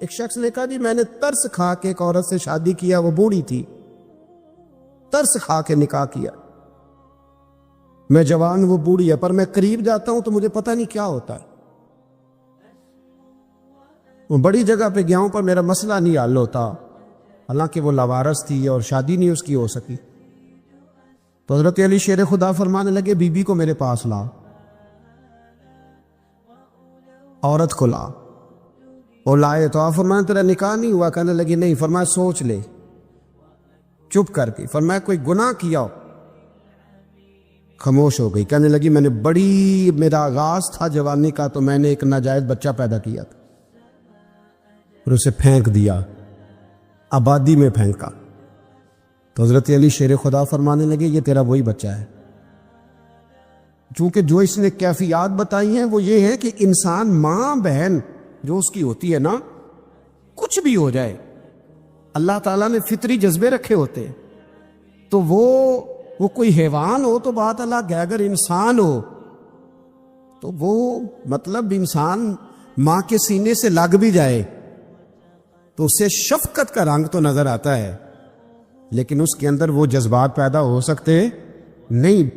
ایک شخص نے کہا جی میں نے ترس کھا کے ایک عورت سے شادی کیا، وہ بوڑھی تھی، ترس کھا کے نکاح کیا، میں جوان وہ بوڑھی ہے، پر میں قریب جاتا ہوں تو مجھے پتہ نہیں کیا ہوتا ہے، وہ بڑی جگہ پہ گیا ہوں پر میرا مسئلہ نہیں حل ہوتا، حالانکہ وہ لاوارث تھی اور شادی نہیں اس کی ہو سکی۔ تو حضرت علی شیر خدا فرمانے لگے بی بی کو میرے پاس لا، عورت کو لا، وہ لائے تو آپ فرمایا تیرا نکاح نہیں ہوا؟ کہنے لگی نہیں۔ فرمایا سوچ لے، چپ کر کے۔ فرمایا کوئی گناہ کیا ہو؟ خاموش ہو گئی۔ کہنے لگی میں نے میرا آغاز تھا جوانی کا تو میں نے ایک ناجائز بچہ پیدا کیا تھا اور اسے پھینک دیا، آبادی میں پھینکا۔ تو حضرت علی شیر خدا فرمانے لگے یہ تیرا وہی بچہ ہے۔ چونکہ جو اس نے کیفیات بتائی ہیں وہ یہ ہے کہ انسان ماں بہن جو اس کی ہوتی ہے نا، کچھ بھی ہو جائے، اللہ تعالیٰ نے فطری جذبے رکھے ہوتے، تو وہ کوئی حیوان ہو تو بات الگ ہے، اگر انسان ہو تو وہ مطلب انسان ماں کے سینے سے لگ بھی جائے تو اسے شفقت کا رنگ تو نظر آتا ہے، لیکن اس کے اندر وہ جذبات پیدا ہو سکتے نہیں۔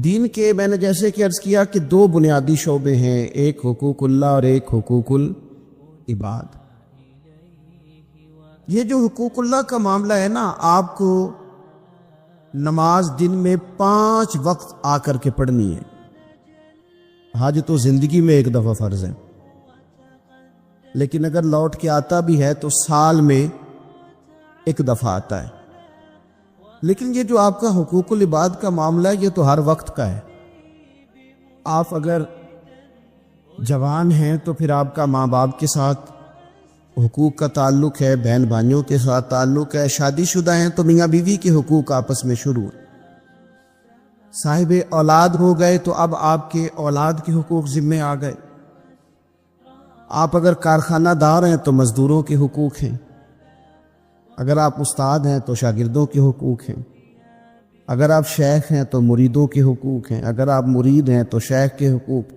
دین کے میں نے جیسے کہ عرض کیا کہ دو بنیادی شعبے ہیں، ایک حقوق اللہ اور ایک حقوق العباد۔ یہ جو حقوق اللہ کا معاملہ ہے نا، آپ کو نماز دن میں 5 وقت آ کر کے پڑھنی ہے، حج تو زندگی میں ایک دفعہ فرض ہے، لیکن اگر لوٹ کے آتا بھی ہے تو سال میں ایک دفعہ آتا ہے۔ لیکن یہ جو آپ کا حقوق العباد کا معاملہ ہے یہ تو ہر وقت کا ہے۔ آپ اگر جوان ہیں تو پھر آپ کا ماں باپ کے ساتھ حقوق کا تعلق ہے، بہن بھائیوں کے ساتھ تعلق ہے، شادی شدہ ہیں تو میاں بیوی کے حقوق آپس میں شروع ہیں، صاحب اولاد ہو گئے تو اب آپ کے اولاد کے حقوق ذمے آ گئے، آپ اگر کارخانہ دار ہیں تو مزدوروں کے حقوق ہیں، اگر آپ استاد ہیں تو شاگردوں کے حقوق ہیں، اگر آپ شیخ ہیں تو مریدوں کے حقوق ہیں، اگر آپ مرید ہیں تو شیخ کے حقوق۔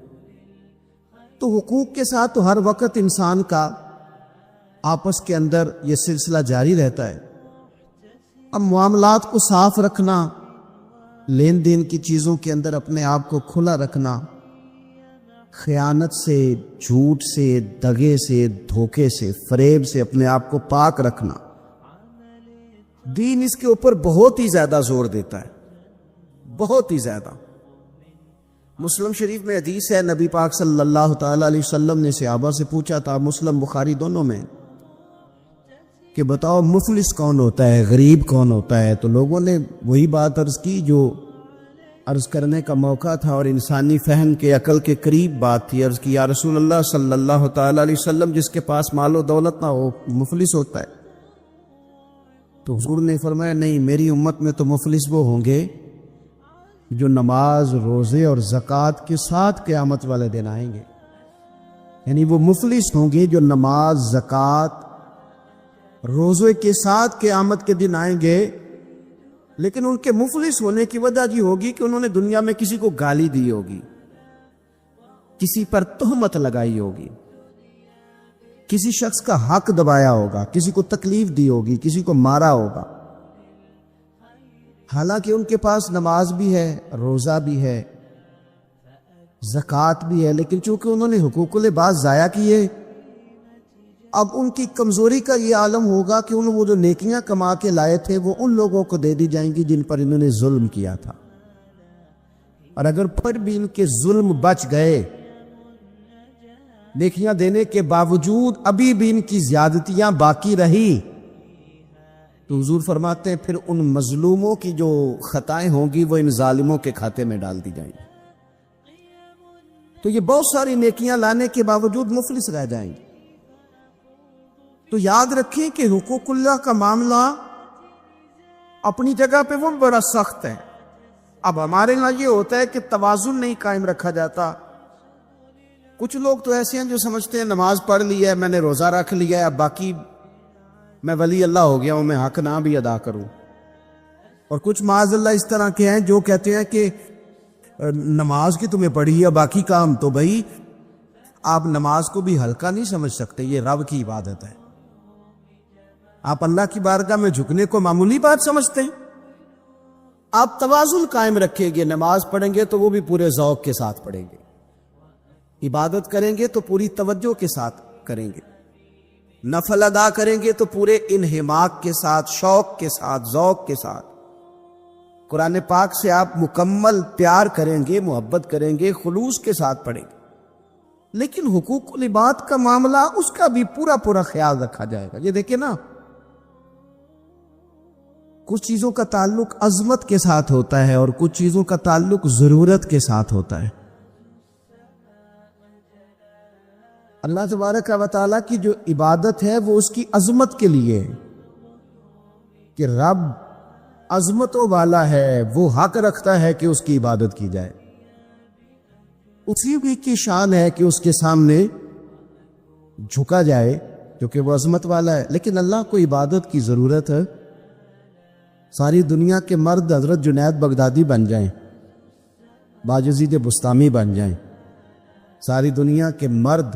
تو حقوق کے ساتھ تو ہر وقت انسان کا آپس کے اندر یہ سلسلہ جاری رہتا ہے۔ اب معاملات کو صاف رکھنا، لین دین کی چیزوں کے اندر اپنے آپ کو کھلا رکھنا، خیانت سے، جھوٹ سے، دغے سے، دھوکے سے، فریب سے اپنے آپ کو پاک رکھنا، دین اس کے اوپر بہت ہی زیادہ زور دیتا ہے، بہت ہی زیادہ۔ مسلم شریف میں حدیث ہے، نبی پاک صلی اللہ تعالی علیہ وسلم نے صحابہ سے پوچھا تھا، مسلم بخاری دونوں میں، کہ بتاؤ مفلس کون ہوتا ہے، غریب کون ہوتا ہے؟ تو لوگوں نے وہی بات عرض کی جو عرض کرنے کا موقع تھا اور انسانی فہم کے عقل کے قریب بات تھی۔ عرض کی یا رسول اللہ صلی اللہ تعالی علیہ وسلم جس کے پاس مال و دولت نہ ہو مفلس ہوتا ہے؟ تو حضور نے فرمایا نہیں، میری امت میں تو مفلس وہ ہوں گے جو نماز، روزے اور زکوٰۃ کے ساتھ قیامت والے دن آئیں گے، یعنی وہ مفلس ہوں گے جو نماز، زکوٰۃ، روزے کے ساتھ قیامت کے دن آئیں گے، لیکن ان کے مفلس ہونے کی وجہ یہ ہوگی کہ انہوں نے دنیا میں کسی کو گالی دی ہوگی، کسی پر تہمت لگائی ہوگی، کسی شخص کا حق دبایا ہوگا، کسی کو تکلیف دی ہوگی، کسی کو مارا ہوگا، حالانکہ ان کے پاس نماز بھی ہے، روزہ بھی ہے، زکوٰۃ بھی ہے، لیکن چونکہ انہوں نے حقوق العباد ضائع کیے، اب ان کی کمزوری کا یہ عالم ہوگا کہ وہ جو نیکیاں کما کے لائے تھے وہ ان لوگوں کو دے دی جائیں گی جن پر انہوں نے ظلم کیا تھا، اور اگر پھر بھی ان کے ظلم بچ گئے، نیکیاں دینے کے باوجود ابھی بھی ان کی زیادتیاں باقی رہی، تو حضور فرماتے ہیں پھر ان مظلوموں کی جو خطائیں ہوں گی وہ ان ظالموں کے کھاتے میں ڈال دی جائیں گی۔ تو یہ بہت ساری نیکیاں لانے کے باوجود مفلس رہ جائیں گے۔ تو یاد رکھیں کہ حقوق اللہ کا معاملہ اپنی جگہ پہ وہ بڑا سخت ہے۔ اب ہمارے یہاں یہ ہوتا ہے کہ توازن نہیں قائم رکھا جاتا۔ کچھ لوگ تو ایسے ہیں جو سمجھتے ہیں نماز پڑھ لی ہے، میں نے روزہ رکھ لیا ہے، اب باقی میں ولی اللہ ہو گیا ہوں، میں حق نہ بھی ادا کروں۔ اور کچھ معاذ اللہ اس طرح کے ہیں جو کہتے ہیں کہ نماز کی تمہیں پڑھی ہے، باقی کام تو بھائی آپ نماز کو بھی ہلکا نہیں سمجھ سکتے، یہ رب کی عبادت ہے۔ آپ اللہ کی بارگاہ میں جھکنے کو معمولی بات سمجھتے ہیں؟ آپ توازن قائم رکھیں گے، نماز پڑھیں گے تو وہ بھی پورے ذوق کے ساتھ پڑھیں گے، عبادت کریں گے تو پوری توجہ کے ساتھ کریں گے، نفل ادا کریں گے تو پورے انہماک کے ساتھ، شوق کے ساتھ، ذوق کے ساتھ۔ قرآن پاک سے آپ مکمل پیار کریں گے، محبت کریں گے، خلوص کے ساتھ پڑھیں گے۔ لیکن حقوق العباد کا معاملہ، اس کا بھی پورا خیال رکھا جائے گا۔ یہ دیکھیں نا، کچھ چیزوں کا تعلق عظمت کے ساتھ ہوتا ہے اور کچھ چیزوں کا تعلق ضرورت کے ساتھ ہوتا ہے۔ اللہ تبارک و تعالیٰ کی جو عبادت ہے وہ اس کی عظمت کے لیے ہے کہ رب عظمتوں والا ہے، وہ حق رکھتا ہے کہ اس کی عبادت کی جائے۔ اسی کی شان ہے کہ اس کے سامنے جھکا جائے کیونکہ وہ عظمت والا ہے۔ لیکن اللہ کو عبادت کی ضرورت ہے۔ ساری دنیا کے مرد حضرت جنید بغدادی بن جائیں، باجزید بستامی بن جائیں، ساری دنیا کے مرد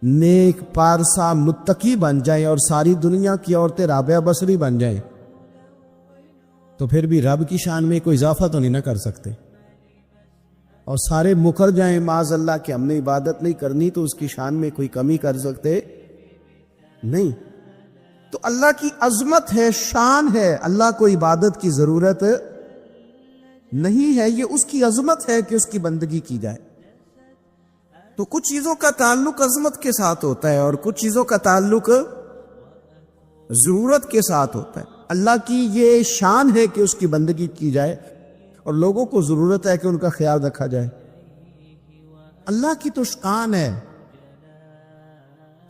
نیک پارسا متقی بن جائیں اور ساری دنیا کی عورتیں رابعہ بصری بن جائیں، تو پھر بھی رب کی شان میں کوئی اضافہ تو نہیں نہ کر سکتے۔ اور سارے مکر جائیں معاذ اللہ کہ ہم نے عبادت نہیں کرنی، تو اس کی شان میں کوئی کمی کر سکتے نہیں۔ تو اللہ کی عظمت ہے، شان ہے، اللہ کو عبادت کی ضرورت نہیں ہے، یہ اس کی عظمت ہے کہ اس کی بندگی کی جائے۔ تو کچھ چیزوں کا تعلق عظمت کے ساتھ ہوتا ہے اور کچھ چیزوں کا تعلق ضرورت کے ساتھ ہوتا ہے۔ اللہ کی یہ شان ہے کہ اس کی بندگی کی جائے اور لوگوں کو ضرورت ہے کہ ان کا خیال رکھا جائے۔ اللہ کی تو شان ہے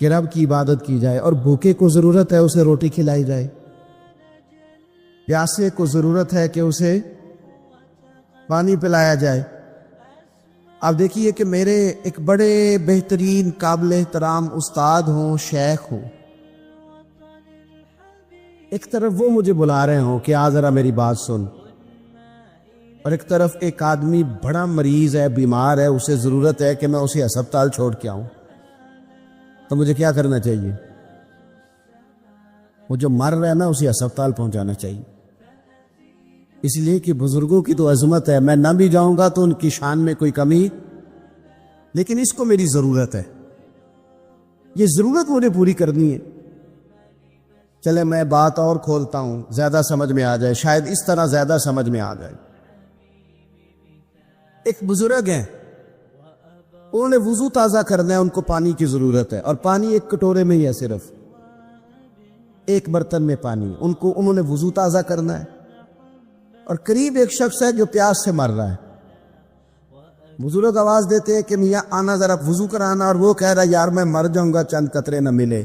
کہ رب کی عبادت کی جائے، اور بھوکے کو ضرورت ہے اسے روٹی کھلائی جائے، پیاسے کو ضرورت ہے کہ اسے پانی پلایا جائے۔ آپ دیکھیے کہ میرے ایک بڑے بہترین قابل احترام استاد ہوں، شیخ ہوں، ایک طرف وہ مجھے بلا رہے ہوں کہ آ ذرا میری بات سن، اور ایک طرف ایک آدمی بڑا مریض ہے، بیمار ہے، اسے ضرورت ہے کہ میں اسے ہسپتال چھوڑ کے آؤں، تو مجھے کیا کرنا چاہیے؟ وہ جو مر رہا ہے نا اسے ہسپتال پہنچانا چاہیے، اس لیے کہ بزرگوں کی تو عظمت ہے، میں نہ بھی جاؤں گا تو ان کی شان میں کوئی کمی، لیکن اس کو میری ضرورت ہے، یہ ضرورت مجھے پوری کرنی ہے۔ چلے میں بات اور کھولتا ہوں، زیادہ سمجھ میں آ جائے، شاید اس طرح زیادہ سمجھ میں آ جائے۔ ایک بزرگ ہیں، انہوں نے وضو تازہ کرنا ہے، ان کو پانی کی ضرورت ہے، اور پانی ایک کٹورے میں ہی ہے، صرف ایک برتن میں پانی، انہوں نے وضو تازہ کرنا ہے، اور قریب ایک شخص ہے جو پیاس سے مر رہا ہے۔ بزرگ آواز دیتے ہیں کہ میاں آنا ذرا وضو کرانا، اور وہ کہہ رہا ہے یار میں مر جاؤں گا چند قطرے نہ ملے۔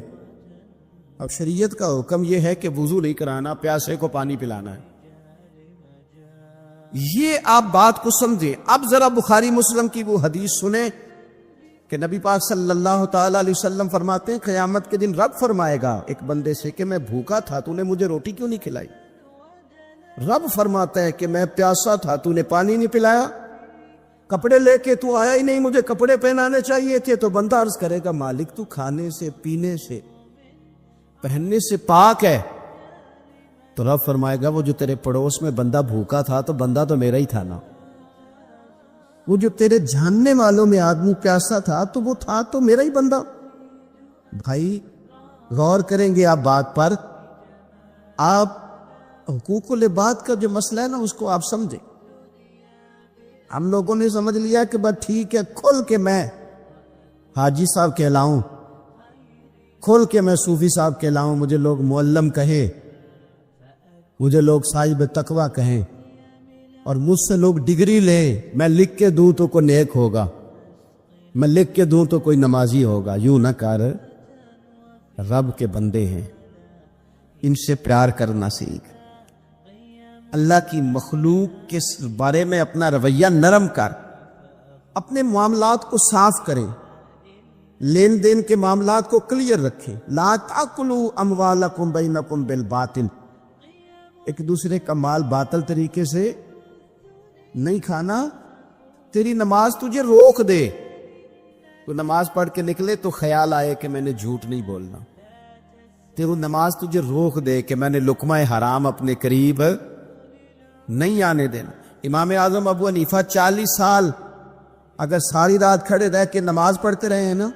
اب شریعت کا حکم یہ ہے کہ وضو نہیں کرانا، پیاسے کو پانی پلانا ہے۔ یہ آپ بات کو سمجھیں۔ اب ذرا بخاری مسلم کی وہ حدیث سنیں کہ نبی پاک صلی اللہ تعالی علیہ وسلم فرماتے ہیں قیامت کے دن رب فرمائے گا ایک بندے سے کہ میں بھوکا تھا، تو نے مجھے روٹی کیوں نہیں کھلائی؟ رب فرماتا ہے کہ میں پیاسا تھا، تو نے پانی نہیں پلایا، کپڑے لے کے تو آیا ہی نہیں، مجھے کپڑے پہنانے چاہیے تھے۔ تو بندہ عرض کرے گا مالک تو کھانے سے، پینے سے، پہننے سے پاک ہے۔ تو رب فرمائے گا وہ جو تیرے پڑوس میں بندہ بھوکا تھا تو بندہ تو میرا ہی تھا نا، وہ جو تیرے جاننے والوں میں آدمی پیاسا تھا تو وہ تھا تو میرا ہی بندہ۔ بھائی غور کریں گے آپ بات پر، آپ حقوق العباد کا جو مسئلہ ہے نا اس کو آپ سمجھیں۔ ہم لوگوں نے سمجھ لیا کہ بس ٹھیک ہے، کھل کے میں حاجی صاحب کہلاؤں، کھل کے میں صوفی صاحب کہلاؤں، مجھے لوگ معلم کہیں، مجھے لوگ صاحب تقویٰ کہیں، اور مجھ سے لوگ ڈگری لیں، میں لکھ کے دوں تو کوئی نیک ہوگا، میں لکھ کے دوں تو کوئی نمازی ہوگا۔ یوں نہ کر، رب کے بندے ہیں، ان سے پیار کرنا سیکھ، اللہ کی مخلوق کے بارے میں اپنا رویہ نرم کر، اپنے معاملات کو صاف کریں، لین دین کے معاملات کو کلیئر رکھیں۔ لا تاکلوا اموالکم بینکم بالباطل، ایک دوسرے کا مال باطل طریقے سے نہیں کھانا۔ تیری نماز تجھے روک دے، تو نماز پڑھ کے نکلے تو خیال آئے کہ میں نے جھوٹ نہیں بولنا، تو وہ نماز تجھے روک دے کہ میں نے لقمہ حرام اپنے قریب نہیں آنے دینا۔ امام اعظم ابو حنیفہ 40 سال اگر ساری رات کھڑے رہ کے نماز پڑھتے رہے ہیں نا،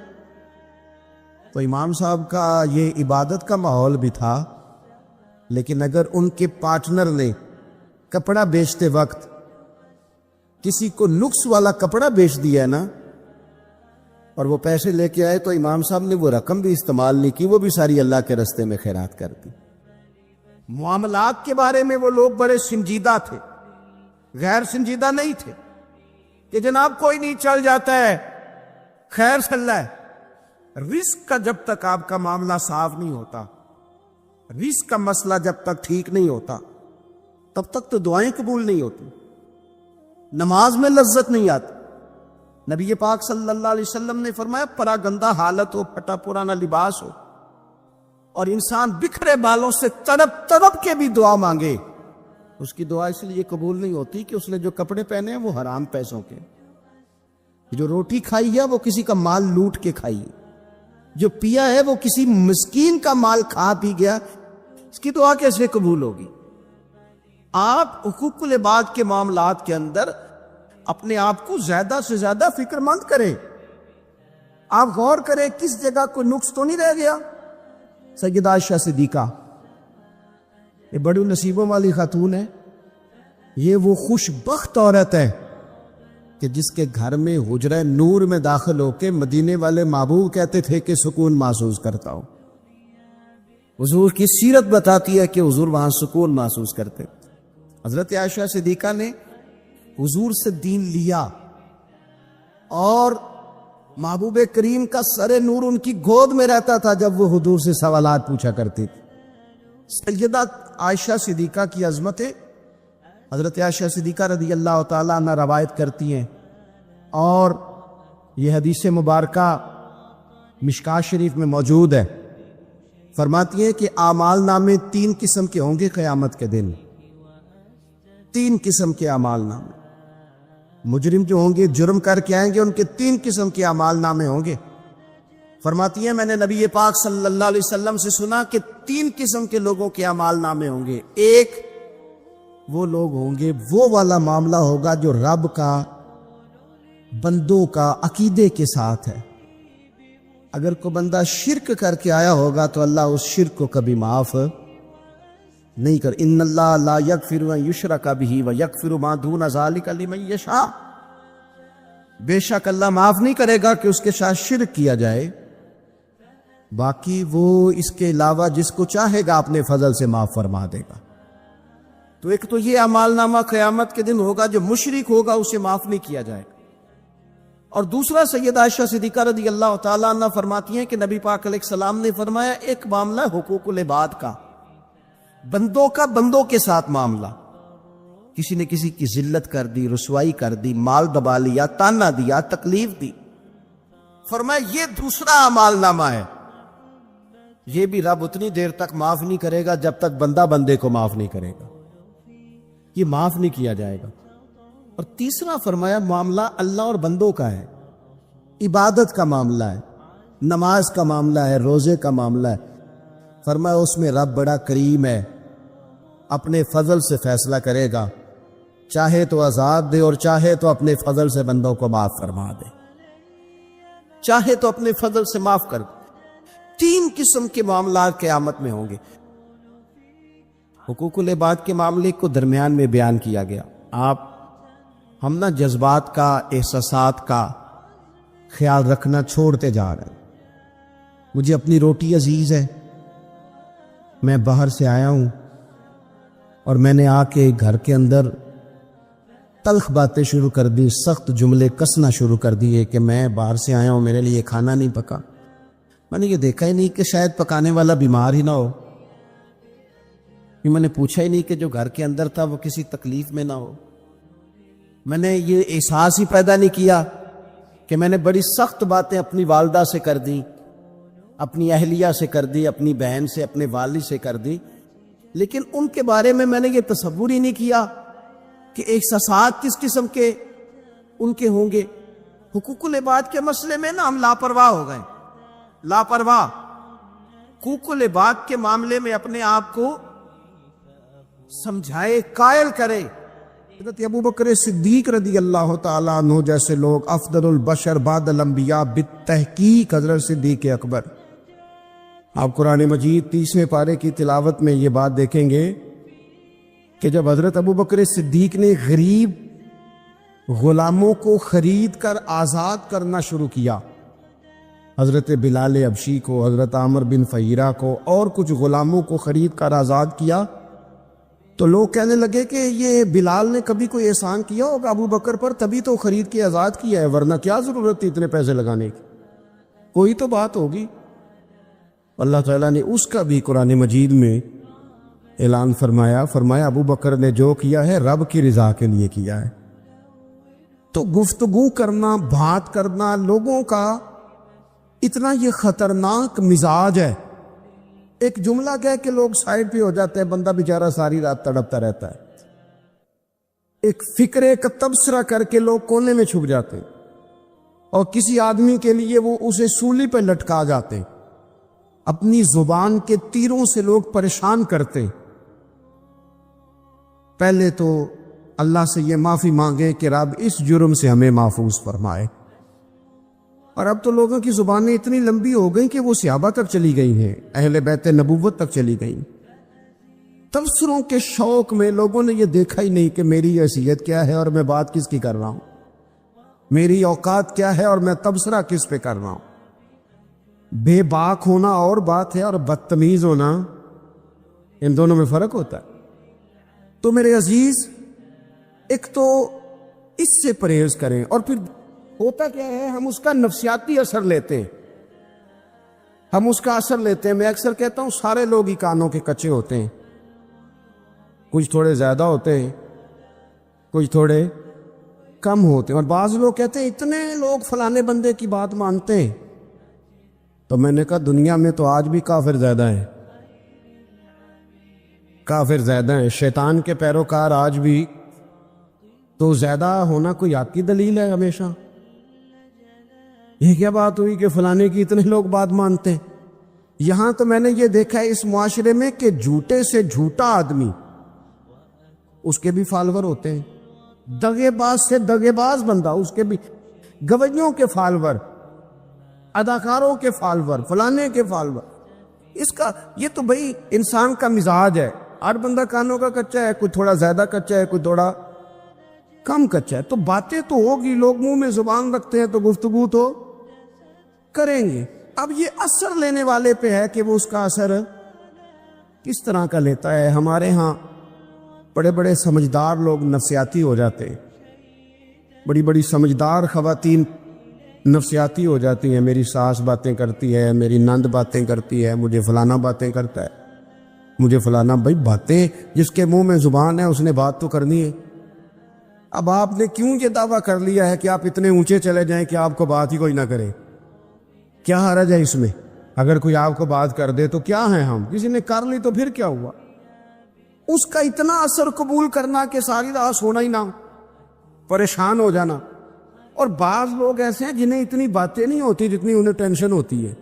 تو امام صاحب کا یہ عبادت کا ماحول بھی تھا، لیکن اگر ان کے پارٹنر نے کپڑا بیچتے وقت کسی کو نقص والا کپڑا بیچ دیا ہے نا، اور وہ پیسے لے کے آئے، تو امام صاحب نے وہ رقم بھی استعمال نہیں کی، وہ بھی ساری اللہ کے رستے میں خیرات کر دی۔ معاملات کے بارے میں وہ لوگ بڑے سنجیدہ تھے، غیر سنجیدہ نہیں تھے کہ جناب کوئی نہیں چل جاتا ہے، خیر صلی اللہ ہے۔ رزق کا جب تک آپ کا معاملہ صاف نہیں ہوتا، رزق کا مسئلہ جب تک ٹھیک نہیں ہوتا، تب تک تو دعائیں قبول نہیں ہوتی، نماز میں لذت نہیں آتی۔ نبی پاک صلی اللہ علیہ وسلم نے فرمایا پرا گندہ حالت ہو، پھٹا پرانا لباس ہو، اور انسان بکھرے بالوں سے تڑپ تڑپ کے بھی دعا مانگے، اس کی دعا اس لیے قبول نہیں ہوتی کہ اس نے جو کپڑے پہنے ہیں وہ حرام پیسوں کے، جو روٹی کھائی ہے وہ کسی کا مال لوٹ کے کھائی ہے، جو پیا ہے وہ کسی مسکین کا مال کھا پی گیا، اس کی دعا کیسے قبول ہوگی؟ آپ حقوق العباد کے معاملات کے اندر اپنے آپ کو زیادہ سے زیادہ فکر مند کریں، آپ غور کریں کس جگہ کوئی نقص تو نہیں رہ گیا۔ سیدہ عائشہ صدیقہ یہ بڑی نصیبوں والی خاتون ہے، یہ وہ خوش بخت عورت ہے کہ جس کے گھر میں حجرہ نور میں داخل ہو کے مدینے والے محبوب کہتے تھے کہ سکون محسوس کرتا ہوں۔ حضور کی سیرت بتاتی ہے کہ حضور وہاں سکون محسوس کرتے۔ حضرت عائشہ صدیقہ نے حضور سے دین لیا، اور محبوب کریم کا سر نور ان کی گود میں رہتا تھا جب وہ حضور سے سوالات پوچھا کرتی تھی۔ سیدہ عائشہ صدیقہ کی عظمت ہے، حضرت عائشہ صدیقہ رضی اللہ تعالیٰ عنہ روایت کرتی ہیں، اور یہ حدیث مبارکہ مشکاۃ شریف میں موجود ہے۔ فرماتی ہیں کہ اعمال نامے 3 قسم کے ہوں گے قیامت کے دن، 3 قسم کے اعمال نامے۔ مجرم جو ہوں گے، جرم کر کے آئیں گے، ان کے 3 قسم کے اعمال نامے ہوں گے۔ فرماتی ہیں میں نے نبی پاک صلی اللہ علیہ وسلم سے سنا کہ 3 قسم کے لوگوں کے اعمال نامے ہوں گے۔ ایک وہ لوگ ہوں گے، وہ والا معاملہ ہوگا جو رب کا بندوں کا عقیدے کے ساتھ ہے۔ اگر کوئی بندہ شرک کر کے آیا ہوگا تو اللہ اس شرک کو کبھی معاف نہیں کر۔ ان اللہ لا یغفر ان یشرک بہ ویغفر ما دون ذلک لمن یشاء، بے شک اللہ معاف نہیں کرے گا کہ اس کے ساتھ شرک کیا جائے، باقی وہ اس کے علاوہ جس کو چاہے گا اپنے فضل سے معاف فرما دے گا۔ تو ایک تو یہ اعمال نامہ قیامت کے دن ہوگا، جو مشرک ہوگا اسے معاف نہیں کیا جائے گا۔ اور دوسرا سیدہ عائشہ صدیقہ رضی اللہ تعالیٰ عنہ فرماتی ہیں کہ نبی پاک علیہ السلام نے فرمایا ایک معاملہ حقوق العباد کا، بندوں کا بندوں کے ساتھ معاملہ، کسی نے کسی کی ذلت کر دی، رسوائی کر دی، مال دبا لیا، تانا دیا، تکلیف دی، فرمایا یہ دوسرا اعمال نامہ ہے، یہ بھی رب اتنی دیر تک معاف نہیں کرے گا جب تک بندہ بندے کو معاف نہیں کرے گا، یہ معاف نہیں کیا جائے گا۔ اور تیسرا فرمایا معاملہ اللہ اور بندوں کا ہے، عبادت کا معاملہ ہے، نماز کا معاملہ ہے، روزے کا معاملہ ہے، فرمایا اس میں رب بڑا کریم ہے، اپنے فضل سے فیصلہ کرے گا، چاہے تو عذاب دے اور چاہے تو اپنے فضل سے بندوں کو معاف فرما دے، چاہے تو اپنے فضل سے معاف کر دے۔ 3 قسم کے معاملات قیامت میں ہوں گے۔ حقوق العباد کے معاملے کو درمیان میں بیان کیا گیا۔ ہم نہ جذبات کا، احساسات کا خیال رکھنا چھوڑتے جا رہے ہیں۔ مجھے اپنی روٹی عزیز ہے، میں باہر سے آیا ہوں اور میں نے آ کے گھر کے اندر تلخ باتیں شروع کر دی، سخت جملے کسنا شروع کر دیے کہ میں باہر سے آیا ہوں، میرے لیے کھانا نہیں پکا۔ میں نے یہ دیکھا ہی نہیں کہ شاید پکانے والا بیمار ہی نہ ہو، میں نے پوچھا ہی نہیں کہ جو گھر کے اندر تھا وہ کسی تکلیف میں نہ ہو، میں نے یہ احساس ہی پیدا نہیں کیا کہ میں نے بڑی سخت باتیں اپنی والدہ سے کر دی، اپنی اہلیہ سے کر دی، اپنی بہن سے، اپنے والد سے کر دی، لیکن ان کے بارے میں میں نے یہ تصور ہی نہیں کیا کہ احساسات کس قسم کے ان کے ہوں گے، حقوق العباد کے مسئلے میں نا ہم لاپرواہ ہو گئے، لاپرواہ۔ حقوق العباد کے معاملے میں اپنے آپ کو سمجھائے، قائل کرے۔ حضرت ابو بکر صدیق رضی اللہ تعالیٰ عنہ جیسے لوگ، افضل البشر بعد الانبیاء بالتحقیق حضرت صدیق اکبر۔ آپ قرآن مجید 30ویں پارے کی تلاوت میں یہ بات دیکھیں گے کہ جب حضرت ابو بکر صدیق نے غریب غلاموں کو خرید کر آزاد کرنا شروع کیا، حضرت بلال حبشی کو، حضرت عامر بن فہیرہ کو اور کچھ غلاموں کو خرید کر آزاد کیا، تو لوگ کہنے لگے کہ یہ بلال نے کبھی کوئی احسان کیا ہوگا ابو بکر پر، تبھی تو خرید کے آزاد کیا ہے، ورنہ کیا ضرورت تھی اتنے پیسے لگانے کی، کوئی تو بات ہوگی۔ اللہ تعالیٰ نے اس کا بھی قرآن مجید میں اعلان فرمایا ابو بکر نے جو کیا ہے رب کی رضا کے لیے کیا ہے۔ تو گفتگو کرنا، بات کرنا، لوگوں کا اتنا یہ خطرناک مزاج ہے، ایک جملہ کہہ کہ لوگ سائڈ پہ ہو جاتے ہیں، بندہ بیچارہ ساری رات تڑپتا رہتا ہے، ایک فکرے کا تبصرہ کر کے لوگ کونے میں چھپ جاتے ہیں، اور کسی آدمی کے لیے وہ اسے سولی پہ لٹکا جاتے ہیں، اپنی زبان کے تیروں سے لوگ پریشان کرتے ہیں۔ پہلے تو اللہ سے یہ معافی مانگے کہ رب اس جرم سے ہمیں محفوظ فرمائے۔ اور اب تو لوگوں کی زبانیں اتنی لمبی ہو گئیں کہ وہ صحابہ تک چلی گئی ہیں، اہل بیت نبوت تک چلی گئیں۔ تبصروں کے شوق میں لوگوں نے یہ دیکھا ہی نہیں کہ میری حیثیت کیا ہے اور میں بات کس کی کر رہا ہوں، میری اوقات کیا ہے اور میں تبصرہ کس پہ کر رہا ہوں۔ بے باک ہونا اور بات ہے، اور بدتمیز ہونا، ان دونوں میں فرق ہوتا ہے۔ تو میرے عزیز، ایک تو اس سے پرہیز کریں، اور پھر ہوتا کیا ہے، ہم اس کا نفسیاتی اثر لیتے ہیں، ہم اس کا اثر لیتے ہیں۔ میں اکثر کہتا ہوں سارے لوگ ہی کانوں کے کچے ہوتے ہیں، کچھ تھوڑے زیادہ ہوتے ہیں، کچھ تھوڑے کم ہوتے ہیں، اور بعض لوگ کہتے ہیں اتنے لوگ فلانے بندے کی بات مانتے ہیں۔ تو میں نے کہا دنیا میں تو آج بھی کافر زیادہ ہیں، کافر زیادہ ہیں، شیطان کے پیروکار آج بھی۔ تو زیادہ ہونا کوئی آپ کی دلیل ہے ہمیشہ؟ یہ کیا بات ہوئی کہ فلانے کی اتنے لوگ بات مانتے ہیں؟ یہاں تو میں نے یہ دیکھا ہے اس معاشرے میں کہ جھوٹے سے جھوٹا آدمی، اس کے بھی فالوور ہوتے ہیں، دغے باز سے دغے باز بندہ، اس کے بھی، گویوں کے فالوور، اداکاروں کے فالوور، فلانے کے فالوور۔ اس کا یہ تو بھئی انسان کا مزاج ہے، ہر بندہ کانوں کا کچا ہے، کوئی تھوڑا زیادہ کچا ہے، کوئی تھوڑا کم کچا ہے۔ تو باتیں تو ہوگی، لوگ منہ میں زبان رکھتے ہیں تو گفتگو تو کریں گے۔ اب یہ اثر لینے والے پہ ہے کہ وہ اس کا اثر کس طرح کا لیتا ہے۔ ہمارے ہاں بڑے بڑے سمجھدار لوگ نفسیاتی ہو جاتے ہیں، بڑی بڑی سمجھدار خواتین نفسیاتی ہو جاتی ہیں، میری ساس باتیں کرتی ہے، میری نند باتیں کرتی ہے، مجھے فلانا باتیں کرتا ہے، مجھے فلانا۔ بھائی باتیں، جس کے منہ میں زبان ہے اس نے بات تو کرنی ہے۔ اب آپ نے کیوں یہ دعویٰ کر لیا ہے کہ آپ اتنے اونچے چلے جائیں کہ آپ کو بات ہی کوئی نہ کرے؟ کیا حرج ہے اس میں؟ اگر کوئی آپ کو بات کر دے تو کیا ہیں ہم؟ کسی نے کر لی تو پھر کیا ہوا؟ اس کا اتنا اثر قبول کرنا کہ ساری رات سونا ہی نہ، پریشان ہو جانا۔ اور بعض لوگ ایسے ہیں جنہیں اتنی باتیں نہیں ہوتی جتنی انہیں ٹینشن ہوتی ہے،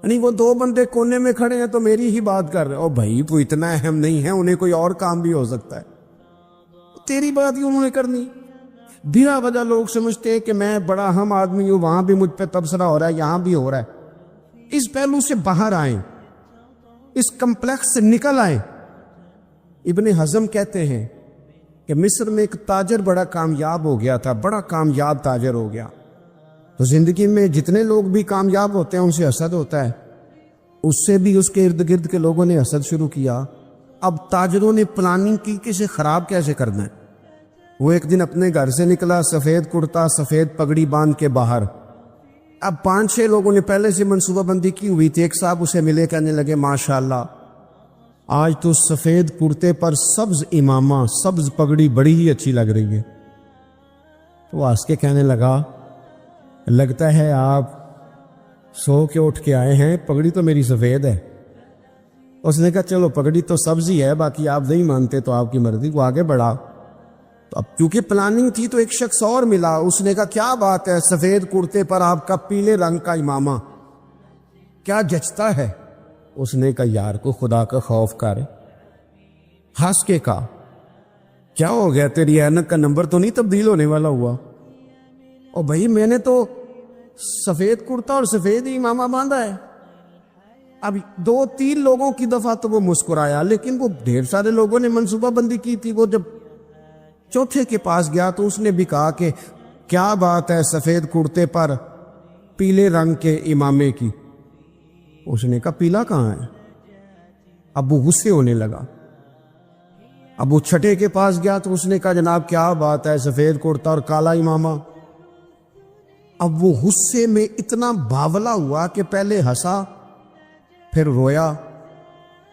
یعنی وہ دو بندے کونے میں کھڑے ہیں تو میری ہی بات کر رہے ہیں، او بھائی وہ اتنا اہم نہیں ہے، انہیں کوئی اور کام بھی ہو سکتا ہے، تیری بات ہی انہوں نے کرنی۔ بلا وجہ لوگ سمجھتے ہیں کہ میں بڑا اہم آدمی ہوں، وہاں بھی مجھ پہ تبصرہ ہو رہا ہے، یہاں بھی ہو رہا ہے۔ اس پہلو سے باہر آئیں، اس کمپلیکس سے نکل آئیں۔ ابن حزم کہتے ہیں کہ مصر میں ایک تاجر بڑا کامیاب ہو گیا تھا، بڑا کامیاب تاجر ہو گیا۔ تو زندگی میں جتنے لوگ بھی کامیاب ہوتے ہیں ان سے حسد ہوتا ہے، اس سے بھی اس کے ارد گرد کے لوگوں نے حسد شروع کیا۔ اب تاجروں نے پلاننگ کی کہ اسے خراب کیسے کرنا ہے۔ وہ ایک دن اپنے گھر سے نکلا، سفید کرتا، سفید پگڑی باندھ کے باہر۔ اب 5-6 لوگوں نے پہلے سے منصوبہ بندی کی ہوئی تھی۔ ایک صاحب اسے ملے، کہنے لگے ماشاءاللہ آج تو سفید کرتے پر سبز امامہ، سبز پگڑی بڑی ہی اچھی لگ رہی ہے۔ تو وہ ہنس کے کہنے لگا لگتا ہے آپ سو کے اٹھ کے آئے ہیں، پگڑی تو میری سفید ہے۔ اس نے کہا چلو پگڑی تو سبز ہی ہے، باقی آپ نہیں مانتے تو آپ کی مرضی۔ وہ آگے بڑھا، تو اب کیونکہ پلاننگ تھی تو ایک شخص اور ملا، اس نے کہا کیا بات ہے سفید کرتے پر آپ کا پیلے رنگ کا امامہ کیا جچتا ہے؟ اس نے کہا یار کو خدا کا خوف کر، ہنس کے کہا کیا ہو گیا تیری اینک کا نمبر تو نہیں تبدیل ہونے والا ہوا؟ اور بھائی میں نے تو سفید کرتا اور سفید ہی امامہ باندھا ہے۔ اب 2-3 لوگوں کی دفعہ تو وہ مسکرایا، لیکن وہ ڈھیر سارے لوگوں نے منصوبہ بندی کی تھی۔ وہ جب چوتھے کے پاس گیا تو اس نے بھی کہا کہ کیا بات ہے سفید کرتے پر پیلے رنگ کے امامے کی؟ اس نے کہا پیلا کہاں ہے؟ اب وہ غصے ہونے لگا۔ اب وہ چھٹے کے پاس گیا تو اس نے کہا جناب کیا بات ہے سفید کرتا اور کالا امامہ؟ اب وہ غصے میں اتنا باولا ہوا کہ پہلے ہنسا پھر رویا،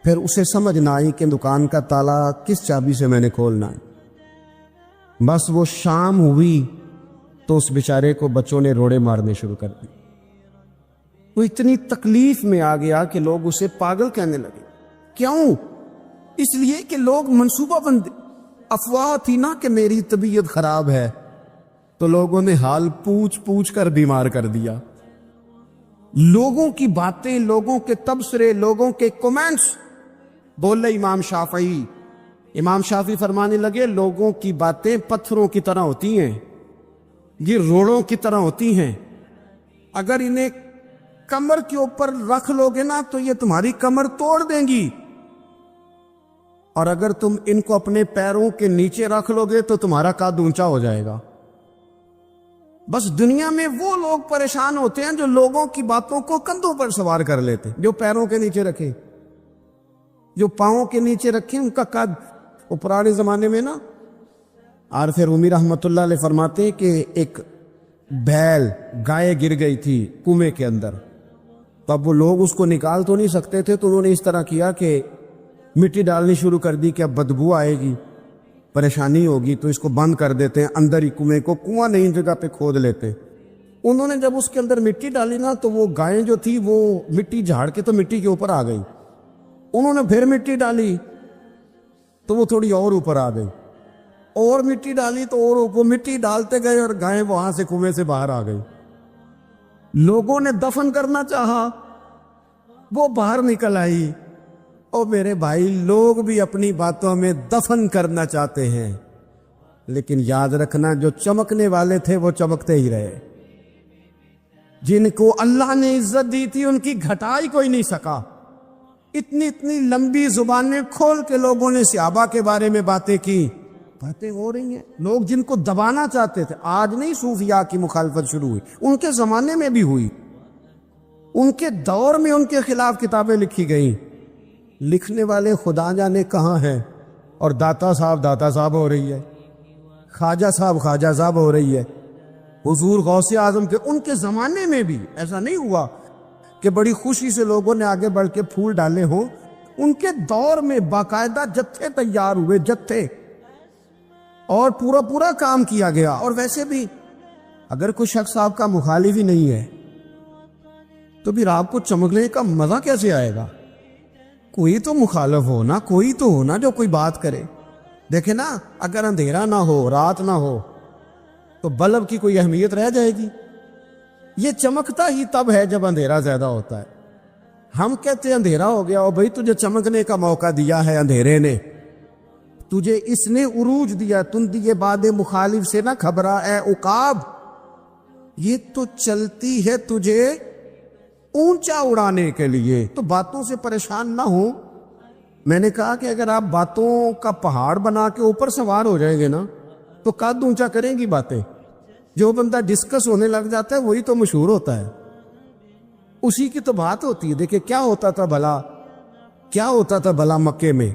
پھر اسے سمجھ نہ آئی کہ دکان کا تالا کس چابی سے میں نے کھولنا ہے۔ بس وہ شام ہوئی تو اس بیچارے کو بچوں نے روڑے مارنے شروع کر دی۔ وہ اتنی تکلیف میں آ گیا کہ لوگ اسے پاگل کہنے لگے۔ کیوں؟ اس لیے کہ لوگ منصوبہ بندی، افواہ تھی نا کہ میری طبیعت خراب ہے، تو لوگوں نے حال پوچھ پوچھ کر بیمار کر دیا۔ لوگوں کی باتیں، لوگوں کے تبصرے، لوگوں کے کومنٹس۔ بولے امام شافعی، امام شافعی فرمانے لگے لوگوں کی باتیں پتھروں کی طرح ہوتی ہیں، یہ روڑوں کی طرح ہوتی ہیں، اگر انہیں کمر کے اوپر رکھ لو گے نا تو یہ تمہاری کمر توڑ دیں گی، اور اگر تم ان کو اپنے پیروں کے نیچے رکھ لو گے تو تمہارا قد اونچا ہو جائے گا۔ بس دنیا میں وہ لوگ پریشان ہوتے ہیں جو لوگوں کی باتوں کو کندھوں پر سوار کر لیتے، جو پیروں کے نیچے رکھے، جو پاؤں کے نیچے رکھے ان کا قد۔ وہ پرانے زمانے میں نا عارف رومی رحمت اللہ علیہ فرماتے کہ ایک بیل گائے گر گئی تھی کنویں کے اندر، تو اب وہ لوگ اس کو نکال تو نہیں سکتے تھے، تو انہوں نے اس طرح کیا کہ مٹی ڈالنی شروع کر دی کہ اب بدبو آئے گی، پریشانی ہوگی، تو اس کو بند کر دیتے ہیں اندر ہی کنویں کو، کنواں نئی جگہ پہ کھود لیتے۔ انہوں نے جب اس کے اندر مٹی ڈالی نا تو وہ گائیں جو تھی وہ مٹی جھاڑ کے تو مٹی کے اوپر آ گئی، انہوں نے پھر مٹی ڈالی تو وہ تھوڑی اور اوپر آ گئی، اور مٹی ڈالی تو اور وہ مٹی ڈالتے گئے اور گائیں وہاں سے کنویں سے باہر آ گئی۔ لوگوں نے دفن کرنا چاہا، وہ باہر نکل آئی۔ اور میرے بھائی لوگ بھی اپنی باتوں میں دفن کرنا چاہتے ہیں، لیکن یاد رکھنا جو چمکنے والے تھے وہ چمکتے ہی رہے، جن کو اللہ نے عزت دی تھی ان کی گھٹائی کوئی نہیں سکا۔ اتنی لمبی زبانیں کھول کے لوگوں نے صحابہ کے بارے میں باتیں کی، باتیں ہو رہی ہیں۔ لوگ جن کو دبانا چاہتے تھے، آج نہیں صوفیاء کی مخالفت شروع ہوئی، ان کے زمانے میں بھی ہوئی، ان کے دور میں ان کے خلاف کتابیں لکھی گئیں، لکھنے والے خدا جانے کہاں ہیں، اور داتا صاحب ہو رہی ہے، خواجہ صاحب ہو رہی ہے، حضور غوث اعظم کے ان کے زمانے میں بھی ایسا نہیں ہوا کہ بڑی خوشی سے لوگوں نے آگے بڑھ کے پھول ڈالے ہوں، ان کے دور میں باقاعدہ جتھے تیار ہوئے، جتھے، اور پورا کام کیا گیا۔ اور ویسے بھی اگر کوئی شخص آپ کا مخالف ہی نہیں ہے تو پھر آپ کو چمکنے کا مزہ کیسے آئے گا؟ کوئی تو مخالف ہونا، کوئی تو ہونا جو کوئی بات کرے۔ دیکھیں نا، اگر اندھیرا نہ ہو، رات نہ ہو، تو بلب کی کوئی اہمیت رہ جائے گی؟ یہ چمکتا ہی تب ہے جب اندھیرا زیادہ ہوتا ہے۔ ہم کہتے ہیں اندھیرا ہو گیا، اور بھائی تجھے چمکنے کا موقع دیا ہے اندھیرے نے، تجھے اس نے عروج دیا، تم دیے باد مخالف سے نہ گھبرا اے عقاب، یہ تو چلتی ہے تجھے اونچا اڑانے کے لیے، تو باتوں سے پریشان نہ ہو۔ میں نے کہا کہ اگر آپ باتوں کا پہاڑ بنا کے اوپر سوار ہو جائیں گے نا تو قد اونچا کریں گی باتیں۔ جو بندہ ڈسکس ہونے لگ جاتا ہے وہی تو مشہور ہوتا ہے، اسی کی تو بات ہوتی ہے۔ دیکھیں کیا ہوتا تھا بھلا مکے میں،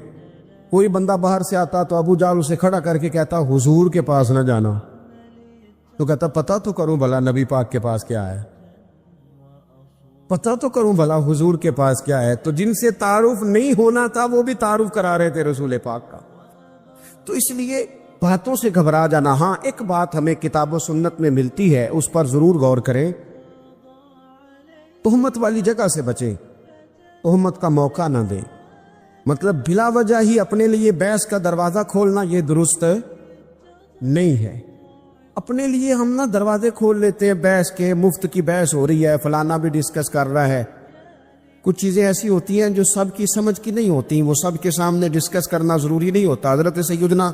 کوئی بندہ باہر سے آتا تو ابو جہل اسے کھڑا کر کے کہتا حضور کے پاس نہ جانا، تو کہتا پتہ تو کروں بھلا نبی پاک کے پاس کیا ہے، پتہ تو کروں بھلا حضور کے پاس کیا ہے۔ تو جن سے تعارف نہیں ہونا تھا وہ بھی تعارف کرا رہے تھے رسول پاک کا۔ تو اس لیے باتوں سے گھبرا جانا۔ ہاں ایک بات ہمیں کتاب و سنت میں ملتی ہے، اس پر ضرور غور کریں، تہمت والی جگہ سے بچیں، تہمت کا موقع نہ دیں۔ مطلب بلا وجہ ہی اپنے لیے بحث کا دروازہ کھولنا یہ درست نہیں ہے۔ اپنے لیے ہم نا دروازے کھول لیتے ہیں بحث کے، مفت کی بحث ہو رہی ہے، فلانا بھی ڈسکس کر رہا ہے۔ کچھ چیزیں ایسی ہوتی ہیں جو سب کی سمجھ کی نہیں ہوتی، وہ سب کے سامنے ڈسکس کرنا ضروری نہیں ہوتا۔ حضرت سیدنا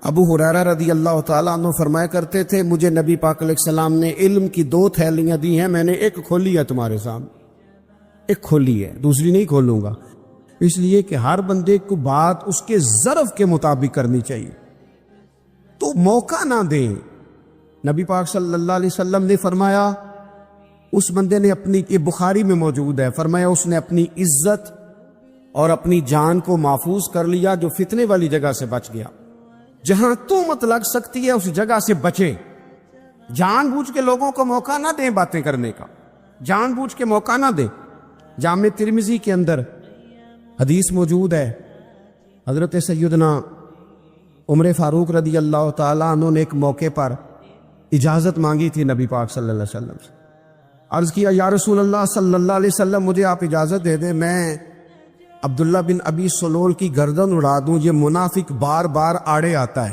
ابو ہریرہ رضی اللہ تعالیٰ عنہ فرمایا کرتے تھے، مجھے نبی پاک علیہ السلام نے علم کی 2 تھیلیاں دی ہیں، میں نے ایک کھولی ہے تمہارے سامنے، ایک کھولی ہے، دوسری نہیں کھولوں گا، اس لیے کہ ہر بندے کو بات اس کے ظرف کے مطابق کرنی چاہیے، تو موقع نہ دیں۔ نبی پاک صلی اللہ علیہ وسلم نے فرمایا اس بندے نے اپنی، یہ بخاری میں موجود ہے، فرمایا اس نے اپنی عزت اور اپنی جان کو محفوظ کر لیا جو فتنے والی جگہ سے بچ گیا۔ جہاں تہمت لگ سکتی ہے اس جگہ سے بچے، جان بوجھ کے لوگوں کو موقع نہ دیں باتیں کرنے کا، جان بوجھ کے موقع نہ دیں۔ جامع ترمذی کے اندر حدیث موجود ہے، حضرت سیدنا عمر فاروق رضی اللہ تعالیٰ عنہ نے ایک موقع پر اجازت مانگی تھی نبی پاک صلی اللہ علیہ وسلم سے، عرض کیا یا رسول اللہ صلی اللہ علیہ وسلم مجھے آپ اجازت دے دیں، میں عبداللہ بن ابی سلول کی گردن اڑا دوں، یہ منافق بار بار آڑے آتا ہے،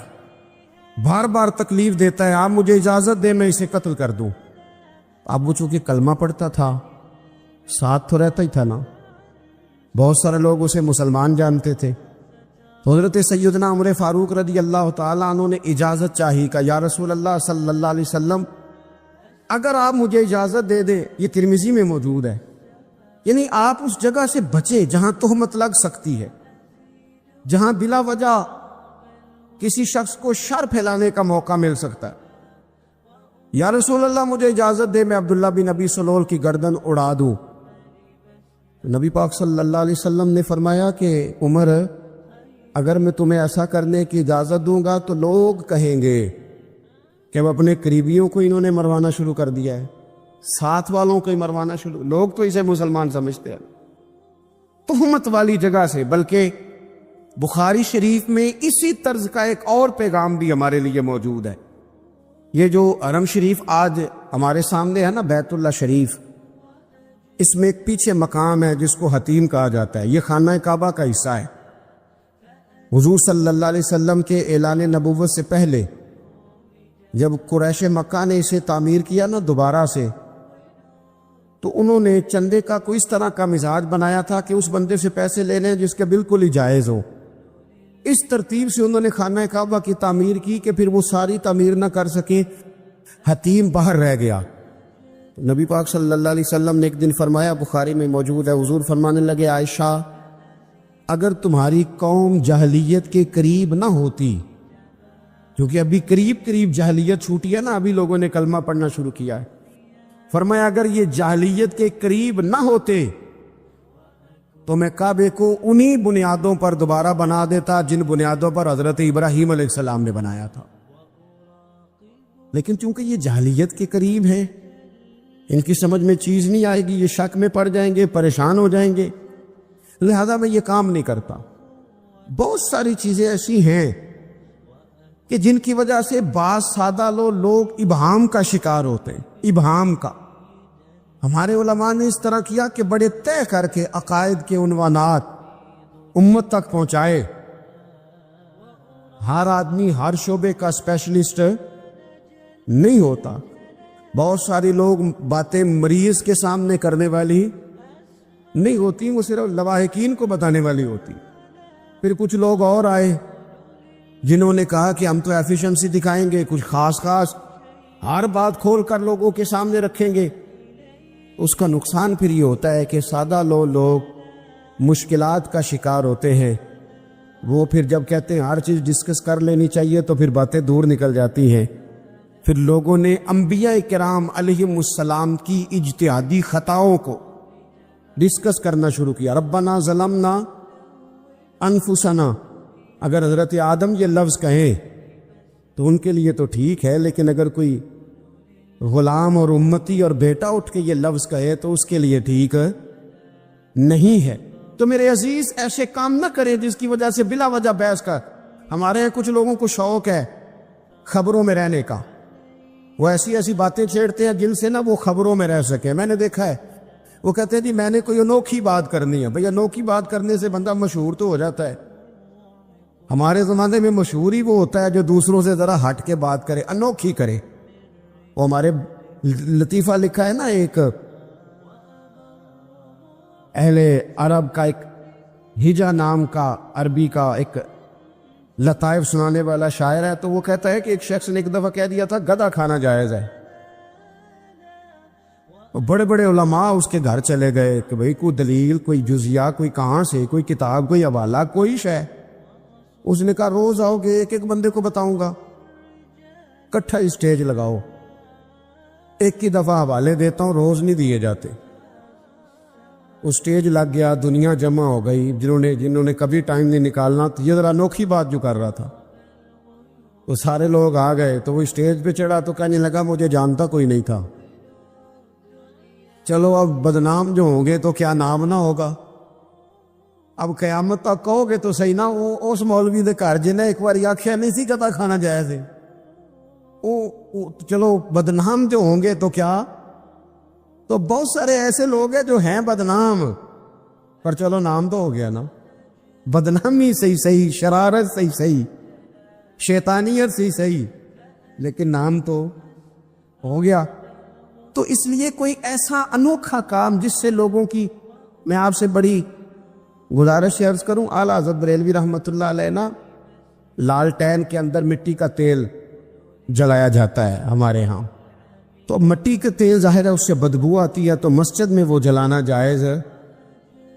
بار بار تکلیف دیتا ہے، آپ مجھے اجازت دیں میں اسے قتل کر دوں۔ اب وہ چونکہ کلمہ پڑھتا تھا، ساتھ تو رہتا ہی تھا نا، بہت سارے لوگ اسے مسلمان جانتے تھے، تو حضرت سیدنا عمر فاروق رضی اللہ تعالیٰ عنہ نے اجازت چاہی کہ یا رسول اللہ صلی اللہ علیہ وسلم اگر آپ مجھے اجازت دے دیں، یہ ترمذی میں موجود ہے، یعنی آپ اس جگہ سے بچیں جہاں تہمت لگ سکتی ہے، جہاں بلا وجہ کسی شخص کو شر پھیلانے کا موقع مل سکتا ہے۔ یا رسول اللہ مجھے اجازت دے میں عبداللہ بن ابی سلول کی گردن اڑا دوں۔ نبی پاک صلی اللہ علیہ وسلم نے فرمایا کہ عمر اگر میں تمہیں ایسا کرنے کی اجازت دوں گا تو لوگ کہیں گے کہ وہ اپنے قریبیوں کو انہوں نے مروانا شروع کر دیا ہے، ساتھ والوں کو ہی مروانا شروع، لوگ تو اسے مسلمان سمجھتے ہیں، تہمت والی جگہ سے۔ بلکہ بخاری شریف میں اسی طرز کا ایک اور پیغام بھی ہمارے لیے موجود ہے۔ یہ جو حرم شریف آج ہمارے سامنے ہے نا، بیت اللہ شریف، اس میں ایک پیچھے مقام ہے جس کو حتیم کہا جاتا ہے، یہ خانہ کعبہ کا حصہ ہے۔ حضور صلی اللہ علیہ وسلم کے اعلان نبوت سے پہلے جب قریش مکہ نے اسے تعمیر کیا نا دوبارہ سے، تو انہوں نے چندے کا کوئی اس طرح کا مزاج بنایا تھا کہ اس بندے سے پیسے لے لیں جس کے بالکل ہی جائز ہو۔ اس ترتیب سے انہوں نے خانہ کعبہ کی تعمیر کی کہ پھر وہ ساری تعمیر نہ کر سکے، حتیم باہر رہ گیا۔ نبی پاک صلی اللہ علیہ وسلم نے ایک دن فرمایا، بخاری میں موجود ہے، حضور فرمانے لگے عائشہ اگر تمہاری قوم جاہلیت کے قریب نہ ہوتی، کیونکہ ابھی قریب جاہلیت چھوٹی ہے نا، ابھی لوگوں نے کلمہ پڑھنا شروع کیا ہے، فرمایا اگر یہ جاہلیت کے قریب نہ ہوتے تو میں کعبے کو انہی بنیادوں پر دوبارہ بنا دیتا جن بنیادوں پر حضرت ابراہیم علیہ السلام نے بنایا تھا۔ لیکن چونکہ یہ جاہلیت کے قریب ہیں، ان کی سمجھ میں چیز نہیں آئے گی، یہ شک میں پڑ جائیں گے، پریشان ہو جائیں گے، لہذا میں یہ کام نہیں کرتا۔ بہت ساری چیزیں ایسی ہیں کہ جن کی وجہ سے بعض سادہ لوگ ابہام کا شکار ہوتے ہیں، ابہام کا۔ ہمارے علماء نے اس طرح کیا کہ بڑے طے کر کے عقائد کے عنوانات امت تک پہنچائے۔ ہر آدمی ہر شعبے کا اسپیشلسٹ نہیں ہوتا، بہت سارے لوگ باتیں مریض کے سامنے کرنے والی نہیں ہوتی، وہ صرف لواحقین کو بتانے والی ہوتی۔ پھر کچھ لوگ اور آئے جنہوں نے کہا کہ ہم تو ایفیشنسی دکھائیں گے، کچھ خاص ہر بات کھول کر لوگوں کے سامنے رکھیں گے۔ اس کا نقصان پھر یہ ہوتا ہے کہ سادہ لوگ مشکلات کا شکار ہوتے ہیں، وہ پھر جب کہتے ہیں ہر چیز ڈسکس کر لینی چاہیے تو پھر باتیں دور نکل جاتی ہیں۔ پھر لوگوں نے انبیاء کرام علیہم السلام کی اجتہادی خطاؤں کو ڈسکس کرنا شروع کیا۔ ربنا ظلمنا انفسنا، اگر حضرت آدم یہ لفظ کہیں تو ان کے لیے تو ٹھیک ہے، لیکن اگر کوئی غلام اور امتی اور بیٹا اٹھ کے یہ لفظ کہے تو اس کے لیے ٹھیک نہیں ہے۔ تو میرے عزیز ایسے کام نہ کریں جس کی وجہ سے بلا وجہ بحث کا۔ ہمارے یہاں کچھ لوگوں کو شوق ہے خبروں میں رہنے کا، وہ ایسی باتیں چھیڑتے ہیں جن سے نہ وہ خبروں میں رہ سکے۔ میں نے دیکھا ہے وہ کہتے ہیں جی میں نے کوئی انوکھی بات کرنی ہے۔ بھئی انوکھی بات کرنے سے بندہ مشہور تو ہو جاتا ہے، ہمارے زمانے میں مشہور ہی وہ ہوتا ہے جو دوسروں سے ذرا ہٹ کے بات کرے، انوکھی کرے. وہ ہمارے لطیفہ لکھا ہے نا، ایک اہل عرب کا، ایک ہجا نام کا عربی کا ایک لطائف سنانے والا شاعر ہے، تو وہ کہتا ہے کہ ایک شخص نے ایک دفعہ کہہ دیا تھا گدھا کھانا جائز ہے. بڑے بڑے علماء اس کے گھر چلے گئے کہ بھئی کوئی دلیل، کوئی جزیہ، کوئی کہاں سے، کوئی کتاب، کوئی حوالہ، کوئی شے. اس نے کہا روز آؤ گے ایک ایک بندے کو بتاؤں گا، کٹھا اسٹیج لگاؤ، ایک کی دفعہ حوالے دیتا ہوں، روز نہیں دیے جاتے. اسٹیج لگ گیا، دنیا جمع ہو گئی، جنہوں نے کبھی ٹائم نہیں نکالنا. تو یہ ذرا انوکھی بات جو کر رہا تھا، وہ سارے لوگ آ گئے. تو وہ اسٹیج پہ چڑھا تو کہنے لگا مجھے جانتا کوئی نہیں تھا. چلو اب بدنام جو ہوں گے تو کیا نام نہ ہوگا. اب قیامت تک کہو گے تو صحیح نا، وہ اس مولوی دے گھر جنہیں ایک بار آخیا نہیں سی گدھا کھانا جائز ہے، چلو بدنام جو ہوں گے تو کیا. تو بہت سارے ایسے لوگ ہیں جو ہیں بدنام، پر چلو نام تو ہو گیا نا. بدنامی صحیح، شرارت صحیح، شیطانیت صحیح، لیکن نام تو ہو گیا. تو اس لیے کوئی ایسا انوکھا کام جس سے لوگوں کی، میں آپ سے بڑی گزارش عرض کروں، اعلیٰ حضرت بریلوی رحمۃ اللہ علیہ نا، لالٹین کے اندر مٹی کا تیل جلایا جاتا ہے ہمارے ہاں. تو مٹی کا تیل ظاہر ہے اس سے بدبو آتی ہے، تو مسجد میں وہ جلانا جائز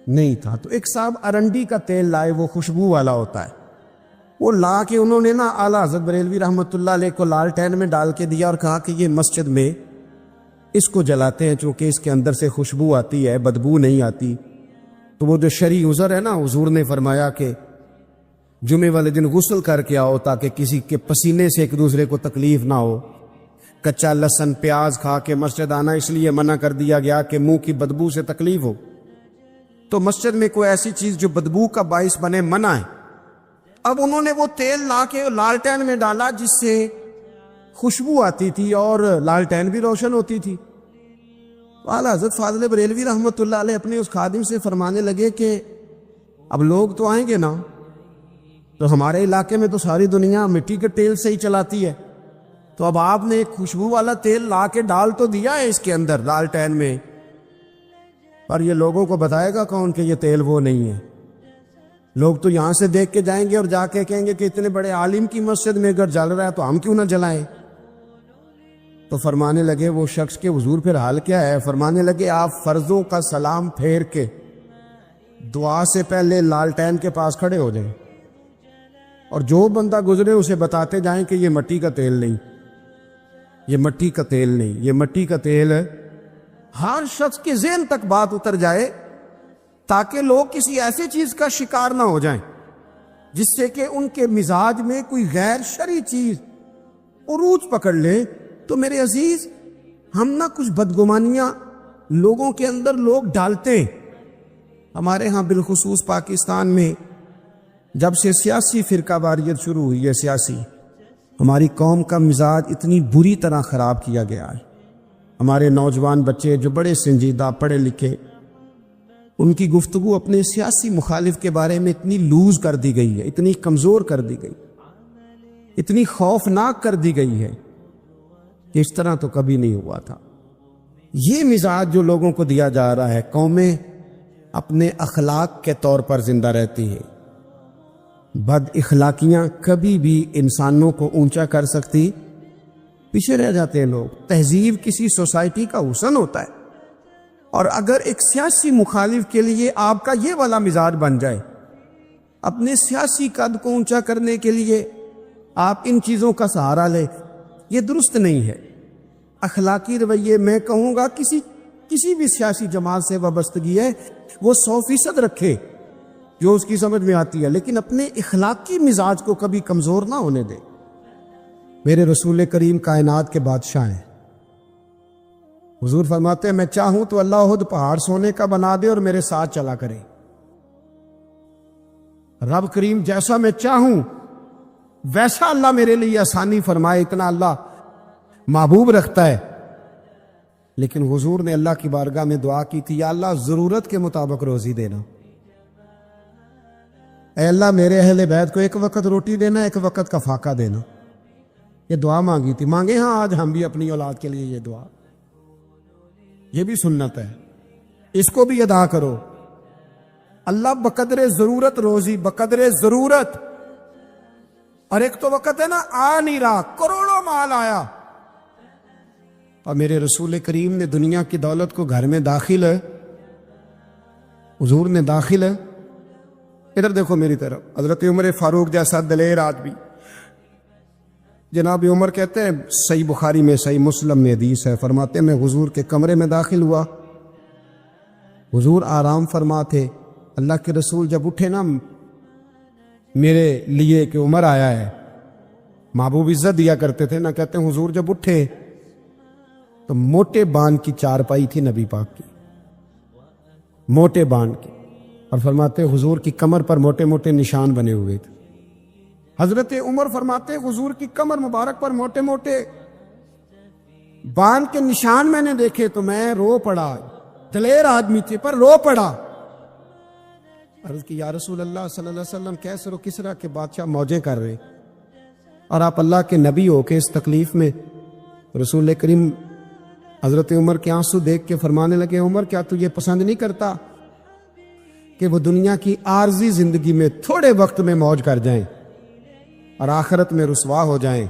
نہیں تھا. تو ایک صاحب ارنڈی کا تیل لائے، وہ خوشبو والا ہوتا ہے، وہ لا کے انہوں نے نا اعلیٰ حضرت بریلوی رحمۃ اللہ علیہ کو لالٹین میں ڈال کے دیا اور کہا کہ یہ مسجد میں اس کو جلاتے ہیں چونکہ اس کے اندر سے خوشبو آتی ہے، بدبو نہیں آتی. تو وہ جو شرعی عذر ہے نا، حضور نے فرمایا کہ جمعے والے دن غسل کر کے آؤ تاکہ کسی کے پسینے سے ایک دوسرے کو تکلیف نہ ہو. کچا لہسن پیاز کھا کے مسجد آنا اس لیے منع کر دیا گیا کہ منہ کی بدبو سے تکلیف ہو. تو مسجد میں کوئی ایسی چیز جو بدبو کا باعث بنے منع ہے. اب انہوں نے وہ تیل لا کے لالٹین میں ڈالا جس سے خوشبو آتی تھی اور لالٹین بھی روشن ہوتی تھی. اعلیٰ حضرت فاضل بریلوی رحمۃ اللہ علیہ اپنے اس خادم سے فرمانے لگے کہ اب لوگ تو آئیں گے نا، تو ہمارے علاقے میں تو ساری دنیا مٹی کے تیل سے ہی چلاتی ہے، تو اب آپ نے ایک خوشبو والا تیل لا کے ڈال تو دیا ہے اس کے اندر لالٹین میں، پر یہ لوگوں کو بتائے گا کون کہ یہ تیل وہ نہیں ہے. لوگ تو یہاں سے دیکھ کے جائیں گے اور جا کے کہیں گے کہ اتنے بڑے عالم کی مسجد میں اگر جل رہا ہے تو ہم کیوں نہ جلائیں. تو فرمانے لگے وہ شخص کے حضور پھر حال کیا ہے؟ فرمانے لگے آپ فرضوں کا سلام پھیر کے دعا سے پہلے لالٹین کے پاس کھڑے ہو جائیں اور جو بندہ گزرے اسے بتاتے جائیں کہ یہ مٹی کا تیل نہیں، یہ مٹی کا تیل نہیں، یہ مٹی کا تیل ہے. ہر شخص کے ذہن تک بات اتر جائے تاکہ لوگ کسی ایسی چیز کا شکار نہ ہو جائیں جس سے کہ ان کے مزاج میں کوئی غیر شرعی چیز عروج پکڑ لے. تو میرے عزیز، ہم نہ کچھ بدگمانیاں لوگوں کے اندر لوگ ڈالتے ہیں. ہمارے ہاں بالخصوص پاکستان میں جب سے سیاسی فرقہ واریت شروع ہوئی ہے، سیاسی، ہماری قوم کا مزاج اتنی بری طرح خراب کیا گیا ہے. ہمارے نوجوان بچے جو بڑے سنجیدہ پڑھے لکھے، ان کی گفتگو اپنے سیاسی مخالف کے بارے میں اتنی لوز کر دی گئی ہے، اتنی کمزور کر دی گئی، اتنی خوفناک کر دی گئی ہے کہ اس طرح تو کبھی نہیں ہوا تھا. یہ مزاج جو لوگوں کو دیا جا رہا ہے، قومیں اپنے اخلاق کے طور پر زندہ رہتی ہیں. بد اخلاقیاں کبھی بھی انسانوں کو اونچا کر سکتی، پیچھے رہ جاتے ہیں لوگ. تہذیب کسی سوسائٹی کا حسن ہوتا ہے، اور اگر ایک سیاسی مخالف کے لیے آپ کا یہ والا مزاج بن جائے، اپنے سیاسی قد کو اونچا کرنے کے لیے آپ ان چیزوں کا سہارا لیں، یہ درست نہیں ہے. اخلاقی رویے میں کہوں گا کسی بھی سیاسی جماعت سے وابستگی ہے وہ 100% رکھے جو اس کی سمجھ میں آتی ہے، لیکن اپنے اخلاقی مزاج کو کبھی کمزور نہ ہونے دے. میرے رسول کریم کائنات کے بادشاہ ہیں. حضور فرماتے ہیں میں چاہوں تو اللہ خود پہاڑ سونے کا بنا دے اور میرے ساتھ چلا کرے. رب کریم جیسا میں چاہوں ویسا اللہ میرے لیے آسانی فرمائے، اتنا اللہ محبوب رکھتا ہے. لیکن حضور نے اللہ کی بارگاہ میں دعا کی تھی، یا اللہ ضرورت کے مطابق روزی دینا. اے اللہ میرے اہل بیت کو ایک وقت روٹی دینا، ایک وقت کا فاقہ دینا. یہ دعا مانگی تھی. مانگے ہاں آج ہم بھی اپنی اولاد کے لیے یہ دعا. یہ بھی سنت ہے، اس کو بھی ادا کرو. اللہ بقدر ضرورت روزی، بقدر ضرورت. اور ایک تو وقت ہے نا آ نہیں رہا، کروڑوں مال آیا اور میرے رسول کریم نے دنیا کی دولت کو گھر میں داخل ہے، حضور نے داخل ہے. ادھر دیکھو میری طرف، حضرت عمر فاروق جیسا دلیر آدمی. جناب عمر کہتے ہیں، صحیح بخاری میں صحیح مسلم میں حدیث ہے، فرماتے ہیں میں حضور کے کمرے میں داخل ہوا، حضور آرام فرما تھے. اللہ کے رسول جب اٹھے نا میرے لیے کہ عمر آیا ہے، محبوب عزت دیا کرتے تھے نا، کہتے ہیں حضور جب اٹھے تو موٹے بان کی چارپائی تھی نبی پاک کی، موٹے بان کی، اور فرماتے حضور کی کمر پر موٹے موٹے نشان بنے ہوئے تھے. حضرت عمر فرماتے حضور کی کمر مبارک پر موٹے موٹے بان کے نشان میں نے دیکھے تو میں رو پڑا. دلیر آدمی تھے پر رو پڑا. عرض کی یا رسول اللہ صلی اللہ علیہ وسلم، کیسر و کسرا کے بادشاہ موجیں کر رہے اور آپ اللہ کے نبی ہو کے اس تکلیف میں. رسول کریم حضرت عمر کے آنسو دیکھ کے فرمانے لگے، عمر کیا تو یہ پسند نہیں کرتا کہ وہ دنیا کی عارضی زندگی میں تھوڑے وقت میں موج کر جائیں اور آخرت میں رسوا ہو جائیں،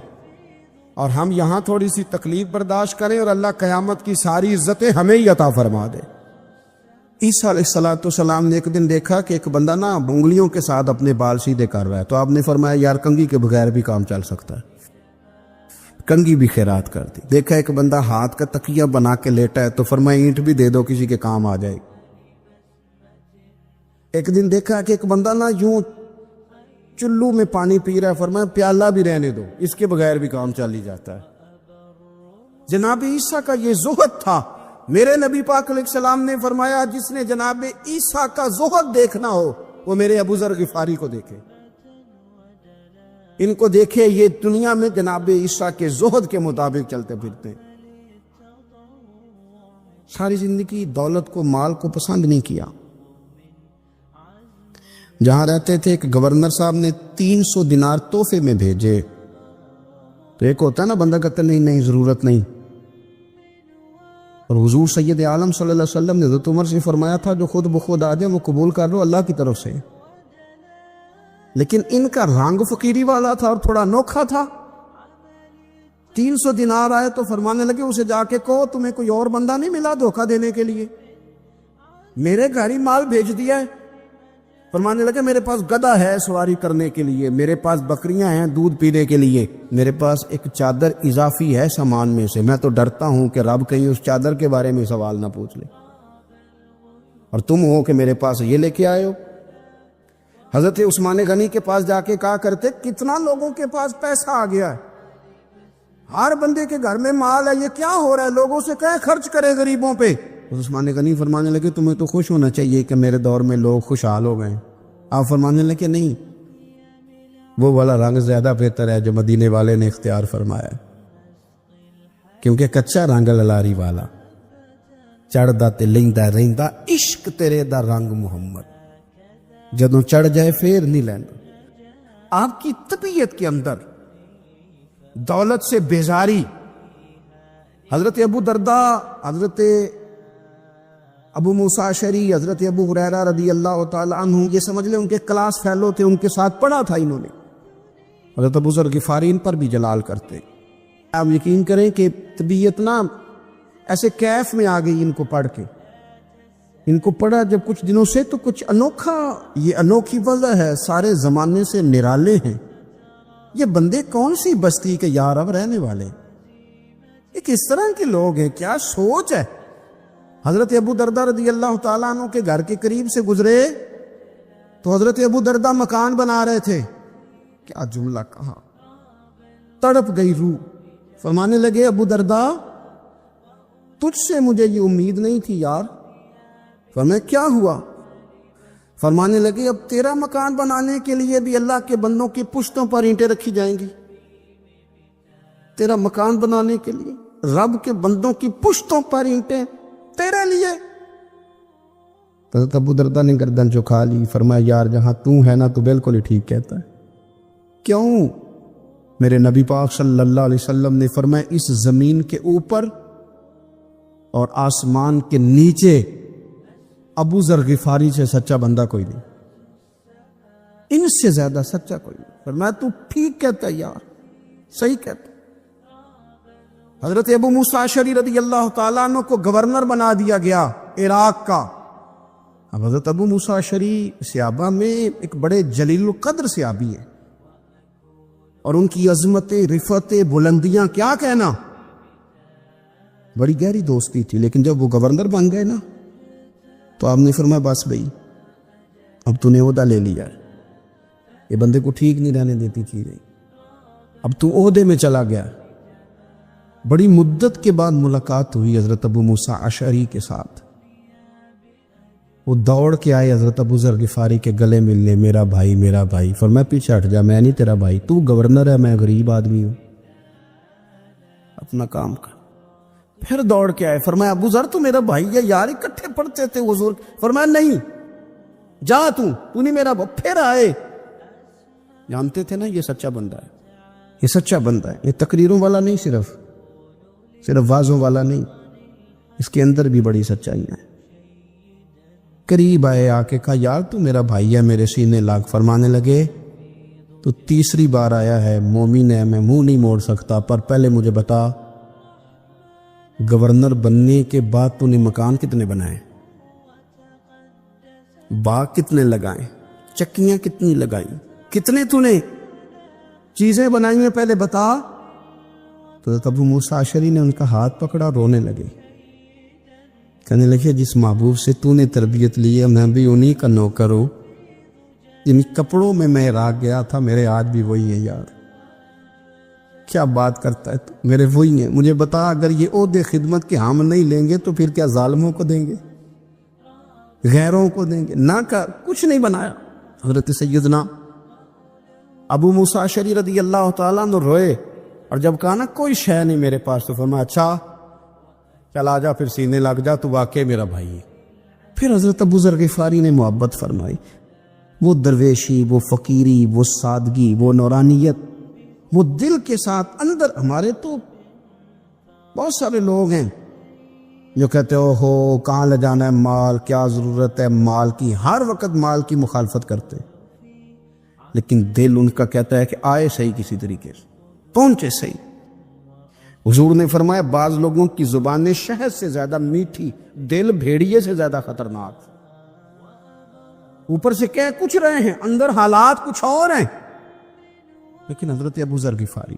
اور ہم یہاں تھوڑی سی تکلیف برداشت کریں اور اللہ قیامت کی ساری عزتیں ہمیں ہی عطا فرما دے. عیسیٰ علیہ السلام نے ایک دن دیکھا کہ ایک بندہ نا انگلیوں کے ساتھ اپنے بال سیدھے کر رہا ہے، تو آپ نے فرمایا یار کنگھی کے بغیر بھی کام چل سکتا ہے، کنگھی بھی خیرات کر دی. دیکھا ایک بندہ ہاتھ کا تکیہ بنا کے لیٹا ہے، تو فرمایا اینٹ بھی دے دو کسی کے کام آ جائے. ایک دن دیکھا کہ ایک بندہ نا یوں چلو میں پانی پی رہا ہے، فرمایا پیالہ بھی رہنے دو، اس کے بغیر بھی کام چل ہی جاتا ہے. جناب عیسیٰ کا یہ زہد تھا. میرے نبی پاک علیہ السلام نے فرمایا جس نے جناب عیسیٰ کا زہد دیکھنا ہو وہ میرے ابو ذر غفاری کو دیکھے، ان کو دیکھے، یہ دنیا میں جناب عیسیٰ کے زہد کے مطابق چلتے پھرتے. ساری زندگی دولت کو، مال کو پسند نہیں کیا. جہاں رہتے تھے ایک گورنر صاحب نے 300 دینار تحفے میں بھیجے. تو ایک ہوتا ہے نا بندہ کہتا نہیں نہیں ضرورت نہیں، اور حضور سید عالم صلی اللہ علیہ وسلم نے حضرت عمر سے فرمایا تھا جو خود بخود آ جائے وہ قبول کر لو اللہ کی طرف سے. لیکن ان کا رنگ فقیری والا تھا اور تھوڑا انوکھا تھا. 300 دینار آئے تو فرمانے لگے اسے جا کے کہو تمہیں کوئی اور بندہ نہیں ملا دھوکہ دینے کے لیے، میرے گھر ہی مال بھیج دیا ہے. فرمانے لگے میرے پاس گدھا ہے سواری کرنے کے لیے، میرے پاس بکریاں ہیں دودھ پینے کے لیے، میرے پاس ایک چادر اضافی ہے سامان میں سے، میں تو ڈرتا ہوں کہ رب کہیں اس چادر کے بارے میں سوال نہ پوچھ لے، اور تم ہو کہ میرے پاس یہ لے کے آئے ہو. حضرت عثمان غنی کے پاس جا کے کہا کرتے کتنا لوگوں کے پاس پیسہ آ گیا ہے، ہر بندے کے گھر میں مال ہے، یہ کیا ہو رہا ہے، لوگوں سے کہیں خرچ کرے غریبوں پہ. عثمان غنی فرمانے لگے تمہیں تو خوش ہونا چاہیے کہ میرے دور میں لوگ خوشحال ہو گئے. آپ فرمانے لگے نہیں، وہ والا رنگ زیادہ بہتر ہے جو مدینے والے نے اختیار فرمایا، کیونکہ کچا رنگ للاری والا چڑھدا تے لیندا رہندا عشق تیرے دا رنگ محمد، جدوں چڑھ جائے پھر نہیں لینا. آپ کی طبیعت کے اندر دولت سے بیزاری. حضرت ابو درداء، حضرت ابو موسیٰ اشعری، حضرت ابو ہریرہ رضی اللہ تعالی عنہ، یہ سمجھ لیں ان کے کلاس فیلو تھے، ان کے ساتھ پڑھا تھا انہوں نے. حضرت ابو ذر غفاری ان پر بھی جلال کرتے. آپ یقین کریں کہ طبیعت نا ایسے کیف میں آ گئی ان کو پڑھ کے. ان کو پڑھا جب کچھ دنوں سے تو کچھ انوکھا، یہ انوکھی وجہ ہے، سارے زمانے سے نرالے ہیں. یہ بندے کون سی بستی کے یار اب رہنے والے، یہ کس طرح کے لوگ ہیں، کیا سوچ ہے. حضرت ابو درداء رضی اللہ تعالیٰ عنہ کے گھر کے قریب سے گزرے تو حضرت ابو درداء مکان بنا رہے تھے. کیا جملہ کہا، تڑپ گئی روح. فرمانے لگے ابو درداء تجھ سے مجھے یہ امید نہیں تھی یار. فرمایا کیا ہوا؟ فرمانے لگے اب تیرا مکان بنانے کے لیے بھی اللہ کے بندوں کی پشتوں پر اینٹیں رکھی جائیں گی. تیرا مکان بنانے کے لیے رب کے بندوں کی پشتوں پر اینٹیں تیرے لیے. تو حضرت ابو درداء نے گردن جھکا لی، فرمایا یار جہاں تو ہے نا تو بالکل ہی ٹھیک کہتا ہے۔ کیوں؟ میرے نبی پاک صلی اللہ علیہ وسلم نے فرمایا اس زمین کے اوپر اور آسمان کے نیچے ابو ذر غفاری سے سچا بندہ کوئی نہیں، ان سے زیادہ سچا کوئی نہیں۔ فرمایا تو ٹھیک کہتا ہے یار، صحیح کہتا ہے۔ حضرت ابو موسیٰ اشعری رضی اللہ تعالیٰ عنہ کو گورنر بنا دیا گیا عراق کا۔ اب حضرت ابو موسیٰ اشعری صحابہ میں ایک بڑے جلیل القدر صحابی ہیں، اور ان کی عظمتیں، رفعتیں، بلندیاں کیا کہنا، بڑی گہری دوستی تھی۔ لیکن جب وہ گورنر بن گئے نا تو آپ نے فرمایا بس بھائی اب تو نے عہدہ لے لیا ہے، یہ بندے کو ٹھیک نہیں رہنے دیتی چیزیں، اب تو عہدے میں چلا گیا۔ بڑی مدت کے بعد ملاقات ہوئی حضرت ابو موسیٰ اشعری کے ساتھ، وہ دوڑ کے آئے حضرت ابو ذر غفاری کے گلے ملنے، میرا بھائی میرا بھائی۔ فرمایا پیچھے ہٹ جا، میں نہیں تیرا بھائی، تو گورنر ہے، میں غریب آدمی ہوں، اپنا کام کر۔ پھر دوڑ کے آئے، فرمایا ابو ذر تو میرا بھائی ہے یار، اکٹھے پڑھتے تھے حضور۔ فرمایا نہیں، جا تو نہیں میرا بھائی۔ پھر آئے، جانتے تھے نا یہ سچا بندہ ہے، یہ سچا بندہ ہے، یہ تقریروں والا نہیں، صرف وعظوں والا نہیں، اس کے اندر بھی بڑی سچائیاں ہیں۔ قریب آئے، آ کے کہا یار تو میرا بھائی ہے، میرے سینے لاگ۔ فرمانے لگے تو تیسری بار آیا ہے، مومن ہے، میں منہ نہیں موڑ سکتا، پر پہلے مجھے بتا گورنر بننے کے بعد تو نے مکان کتنے بنائے، باغ کتنے لگائے، چکیاں کتنی لگائیں، کتنے تو نے چیزیں بنائی ہیں، پہلے بتا۔ تو ابو موسیٰ اشعری نے ان کا ہاتھ پکڑا، رونے لگے، کہنے لگے جس محبوب سے تو نے تربیت لی ہے میں بھی انہی کا نوکر ہوں، جن کپڑوں میں میں عراق گیا تھا میرے آج بھی وہی ہیں یار، کیا بات کرتا ہے تو، میرے وہی ہیں۔ مجھے بتا اگر یہ عہدے خدمت کے ہم نہیں لیں گے تو پھر کیا ظالموں کو دیں گے، غیروں کو دیں گے؟ نہ کر، کچھ نہیں بنایا۔ حضرت سیدنا ابو موسیٰ اشعری رضی اللہ تعالیٰ عنہ روئے، اور جب کہا نا کوئی شے نہیں میرے پاس، تو فرمایا اچھا چل آ جا، پھر سینے لگ جا، تو واقعی میرا بھائی ہے۔ پھر حضرت ابو ذر غفاری نے محبت فرمائی، وہ درویشی، وہ فقیری، وہ سادگی، وہ نورانیت، وہ دل کے ساتھ اندر۔ ہمارے تو بہت سارے لوگ ہیں جو کہتے ہو کہاں لے جانا ہے مال، کیا ضرورت ہے مال کی، ہر وقت مال کی مخالفت کرتے، لیکن دل ان کا کہتا ہے کہ آئے صحیح، کسی طریقے سے پہنچے صحیح۔ حضور نے فرمایا بعض لوگوں کی زبانیں شہد سے زیادہ میٹھی، دل بھیڑیے سے زیادہ خطرناک، اوپر سے کہہ کچھ رہے ہیں اندر حالات کچھ اور ہیں۔ لیکن حضرت ابو ذر غفاری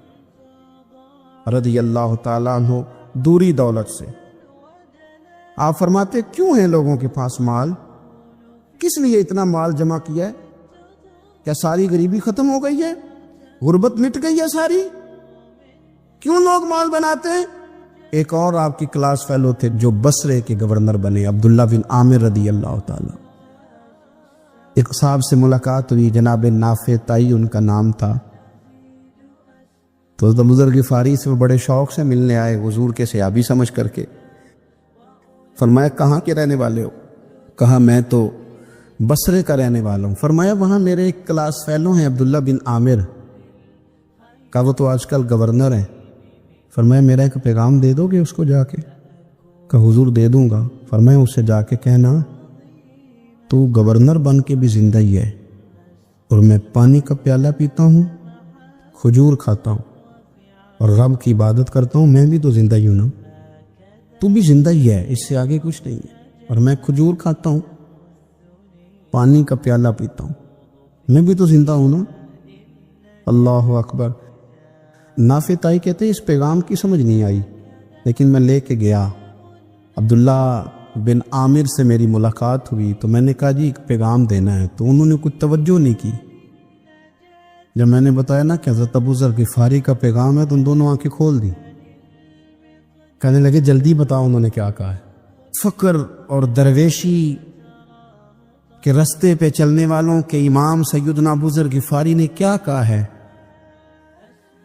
رضی اللہ تعالیٰ عنہ دوری دولت سے، آپ فرماتے کیوں ہیں لوگوں کے پاس مال، کس لیے اتنا مال جمع کیا ہے؟ کیا ساری غریبی ختم ہو گئی ہے، غربت مٹ گئی ہے ساری؟ کیوں لوگ مال بناتے ہیں؟ ایک اور آپ کی کلاس فیلو تھے جو بصرے کے گورنر بنے، عبداللہ بن عامر رضی اللہ تعالی۔ ایک صاحب سے ملاقات ہوئی، جناب نافع تائی ان کا نام تھا، تو ابو ذر غفاری سے وہ بڑے شوق سے ملنے آئے، حضور کے صحابی سمجھ کر کے۔ فرمایا کہاں کے رہنے والے ہو؟ کہا میں تو بصرے کا رہنے والا ہوں۔ فرمایا وہاں میرے ایک کلاس فیلو ہیں عبداللہ بن عامر، کہا وہ تو آج کل گورنر ہیں۔ فرمایا میرا ایک پیغام دے دو گے اس کو جا کے؟ کہا حضور دے دوں گا۔ فرمایا اس سے جا کے کہنا تو گورنر بن کے بھی زندہ ہی ہے، اور میں پانی کا پیالہ پیتا ہوں، کھجور کھاتا ہوں اور رب کی عبادت کرتا ہوں، میں بھی تو زندہ ہی ہوں نا، تو بھی زندہ ہی ہے، اس سے آگے کچھ نہیں ہے، اور میں کھجور کھاتا ہوں، پانی کا پیالہ پیتا ہوں، میں بھی تو زندہ ہوں نا۔ اللہ اکبر۔ نافع تائی کہتے اس پیغام کی سمجھ نہیں آئی، لیکن میں لے کے گیا، عبداللہ بن عامر سے میری ملاقات ہوئی، تو میں نے کہا جی ایک پیغام دینا ہے، تو انہوں نے کچھ توجہ نہیں کی۔ جب میں نے بتایا نا کہ حضرت ابو ذر غفاری کا پیغام ہے، تو ان دونوں آنکھیں کھول دی، کہنے لگے جلدی بتاؤ انہوں نے کیا کہا ہے۔ فقر اور درویشی کے رستے پہ چلنے والوں کے امام سیدنا ابو ذر غفاری نے کیا کہا ہے؟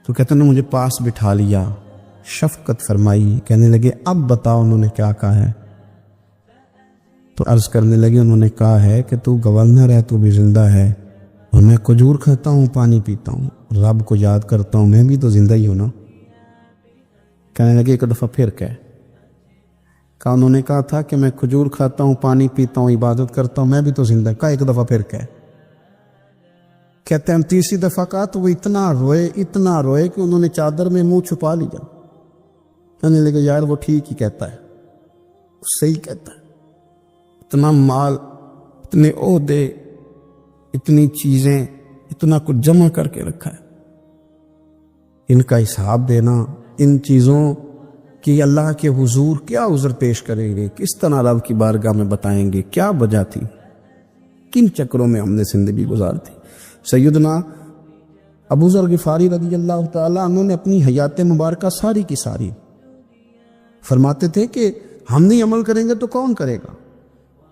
تو کہتے ہیں مجھے پاس بٹھا لیا، شفقت فرمائی، کہنے لگے اب بتاؤ انہوں نے کیا کہا ہے۔ تو عرض کرنے لگے، انہوں نے کہا ہے کہ تو گورنر ہے، تو بھی زندہ ہے، اور میں کھجور کھاتا ہوں، پانی پیتا ہوں، رب کو یاد کرتا ہوں، میں بھی تو زندہ ہی ہوں نا۔ کہنے لگے ایک دفعہ پھر کہا انہوں نے کہا تھا کہ میں کھجور کھاتا ہوں، پانی پیتا ہوں، عبادت کرتا ہوں، میں بھی تو زندہ۔ کہا ایک دفعہ پھر کہتے ہیں ہم تیسری دفعہ کہا تو وہ اتنا روئے کہ انہوں نے چادر میں منہ چھپا لیا۔ کہنے لگے یار وہ ٹھیک ہی کہتا ہے، صحیح کہتا ہے، اتنا مال، اتنے عہدے، اتنی چیزیں، اتنا کچھ جمع کر کے رکھا ہے، ان کا حساب دینا، ان چیزوں کی اللہ کے حضور کیا عذر پیش کریں گے، کس طرح رب کی بارگاہ میں بتائیں گے کیا وجہ تھی، کن چکروں میں ہم نے زندگی گزار دی۔ سیدنا ابو ذر غفاری رضی اللہ تعالیٰ عنہ نے اپنی حیات مبارکہ ساری کی ساری فرماتے تھے کہ ہم نہیں عمل کریں گے تو کون کرے گا،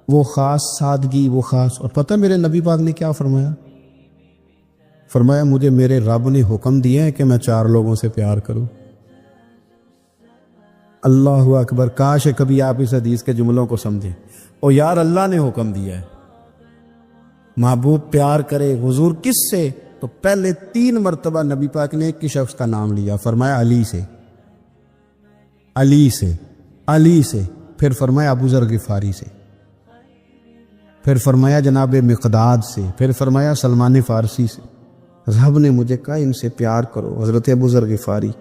وہ خاص سادگی، وہ خاص۔ اور پتہ میرے نبی پاک نے کیا فرمایا مجھے میرے رب نے حکم دیا ہے کہ میں 4 لوگوں سے پیار کروں۔ اللہ اکبر، کاش کبھی آپ اس حدیث کے جملوں کو سمجھیں۔ او یار اللہ نے حکم دیا ہے، محبوب پیار کرے، حضور کس سے؟ تو پہلے 3 مرتبہ نبی پاک نے ایک ہی شخص کا نام لیا، فرمایا علی سے، علی سے، علی سے، پھر فرمایا ابو ذر غفاری سے، پھر فرمایا جناب مقداد سے، پھر فرمایا سلمان فارسی سے۔ رب نے مجھے کہا ان سے پیار کرو، حضرت ابو ذر غفاری۔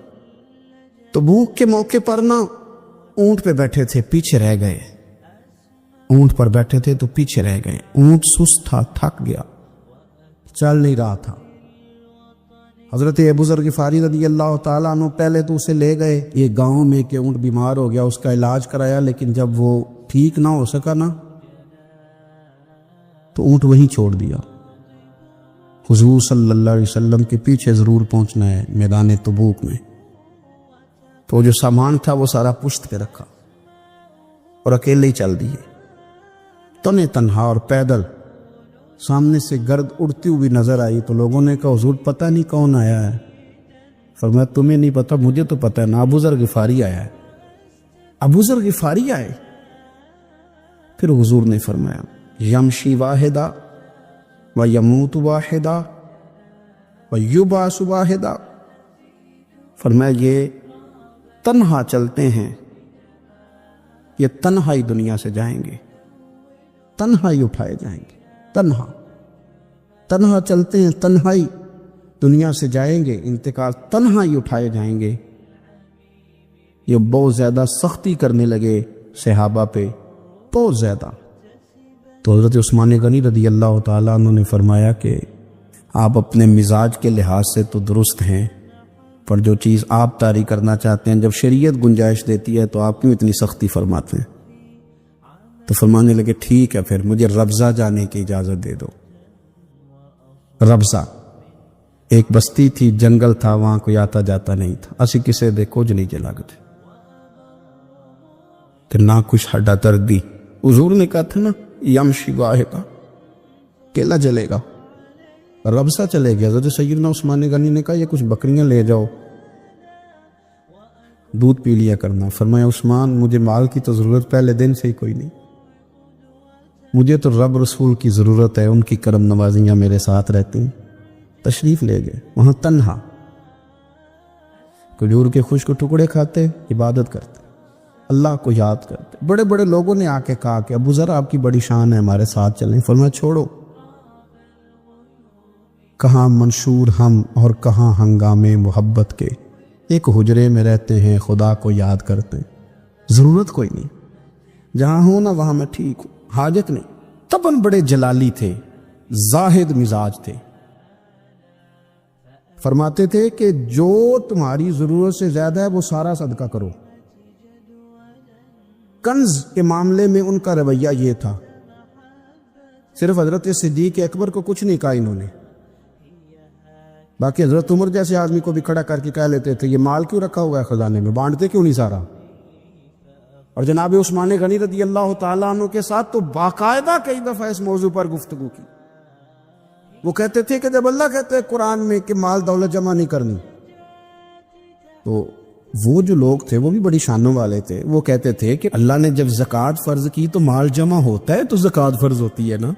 تو بھوک کے موقع پر نا اونٹ پہ بیٹھے تھے، پیچھے رہ گئے، اونٹ پر بیٹھے تھے تو پیچھے رہ گئے، اونٹ سست تھا، تھک گیا، چل نہیں رہا تھا۔ حضرت ابو ذر غفاری رضی اللہ تعالیٰ عنہ پہلے تو اسے لے گئے یہ گاؤں میں کہ اونٹ بیمار ہو گیا، اس کا علاج کرایا، لیکن جب وہ ٹھیک نہ ہو سکا نا تو اونٹ وہیں چھوڑ دیا۔ حضور صلی اللہ علیہ وسلم کے پیچھے ضرور پہنچنا ہے میدان تبوک میں۔ تو جو سامان تھا وہ سارا پشت پہ رکھا اور اکیلے ہی چل دیے، تنے تنہا اور پیدل۔ سامنے سے گرد اڑتی ہوئی نظر آئی تو لوگوں نے کہا حضور پتہ نہیں کون آیا ہے۔ فرمایا تمہیں نہیں پتہ، مجھے تو پتہ ہے نا، ابو ذر غفاری آیا ہے، ابو ذر غفاری آئے۔ پھر حضور نے فرمایا یمشی واحدہ و یموت واحدہ و یبعث واحدہ، فرمایا یہ تنہا چلتے ہیں، یہ تنہا ہی دنیا سے جائیں گے، تنہا ہی اٹھائے جائیں گے، تنہا چلتے ہیں، تنہا ہی دنیا سے جائیں گے، انتقال تنہا ہی اٹھائے جائیں گے۔ یہ بہت زیادہ سختی کرنے لگے صحابہ پہ، بہت زیادہ۔ تو حضرت عثمان غنی رضی اللہ تعالیٰ عنہ نے فرمایا کہ آپ اپنے مزاج کے لحاظ سے تو درست ہیں، پر جو چیز آپ طاری کرنا چاہتے ہیں جب شریعت گنجائش دیتی ہے تو آپ کیوں اتنی سختی فرماتے ہیں؟ تو فرمانے لگے ٹھیک ہے پھر مجھے ربضہ جانے کی اجازت دے دو۔ ربضہ ایک بستی تھی، جنگل تھا، وہاں کوئی آتا جاتا نہیں تھا، اسی کسے دے کچھ نہیں جلاگتے کہ نہ کچھ ہڈا دردی۔ حضور نے کہا تھا نا یمشی واحدہ، کیلا جلے گا، ربضہ چلے گیا۔ حضرت سیدنا عثمان غنی نے کہا یہ کچھ بکریاں لے جاؤ، دودھ پی لیا کرنا۔ فرمایا عثمان مجھے مال کی تو ضرورت پہلے دن سے ہی کوئی نہیں، مجھے تو رب رسول کی ضرورت ہے، ان کی کرم نوازیاں میرے ساتھ رہتی ہیں۔ تشریف لے گئے، وہاں تنہا کھجور کے خشک ٹکڑے کھاتے، عبادت کرتے، اللہ کو یاد کرتے۔ بڑے بڑے لوگوں نے آ کے کہا کہ ابو ذر آپ کی بڑی شان ہے، ہمارے ساتھ چلیں۔ فرمایا چھوڑو، کہاں منشور ہم اور کہاں ہنگامے محبت کے، ایک حجرے میں رہتے ہیں، خدا کو یاد کرتے ہیں، ضرورت کوئی نہیں، جہاں ہوں نا وہاں میں ٹھیک ہوں، حاجت نہیں۔ تباً بڑے جلالی تھے، زاہد مزاج تھے، فرماتے تھے کہ جو تمہاری ضرورت سے زیادہ ہے وہ سارا صدقہ کرو۔ کنز کے معاملے میں ان کا رویہ یہ تھا، صرف حضرت صدیق اکبر کو کچھ نہیں کہا انہوں نے، باقی حضرت عمر جیسے آدمی کو بھی کھڑا کر کے کہہ لیتے تھے یہ مال کیوں رکھا ہوا ہے خزانے میں، بانٹتے کیوں نہیں سارا۔ اور جناب عثمان غنی رضی اللہ تعالیٰ عنہ کے ساتھ تو باقاعدہ کئی دفعہ اس موضوع پر گفتگو کی۔ وہ کہتے تھے کہ جب اللہ کہتے ہیں قرآن میں کہ مال دولت جمع نہیں کرنی، تو وہ جو لوگ تھے وہ بھی بڑی شانوں والے تھے. وہ کہتے تھے کہ اللہ نے جب زکوٰۃ فرض کی تو مال جمع ہوتا ہے تو زکوٰۃ فرض ہوتی ہے نا.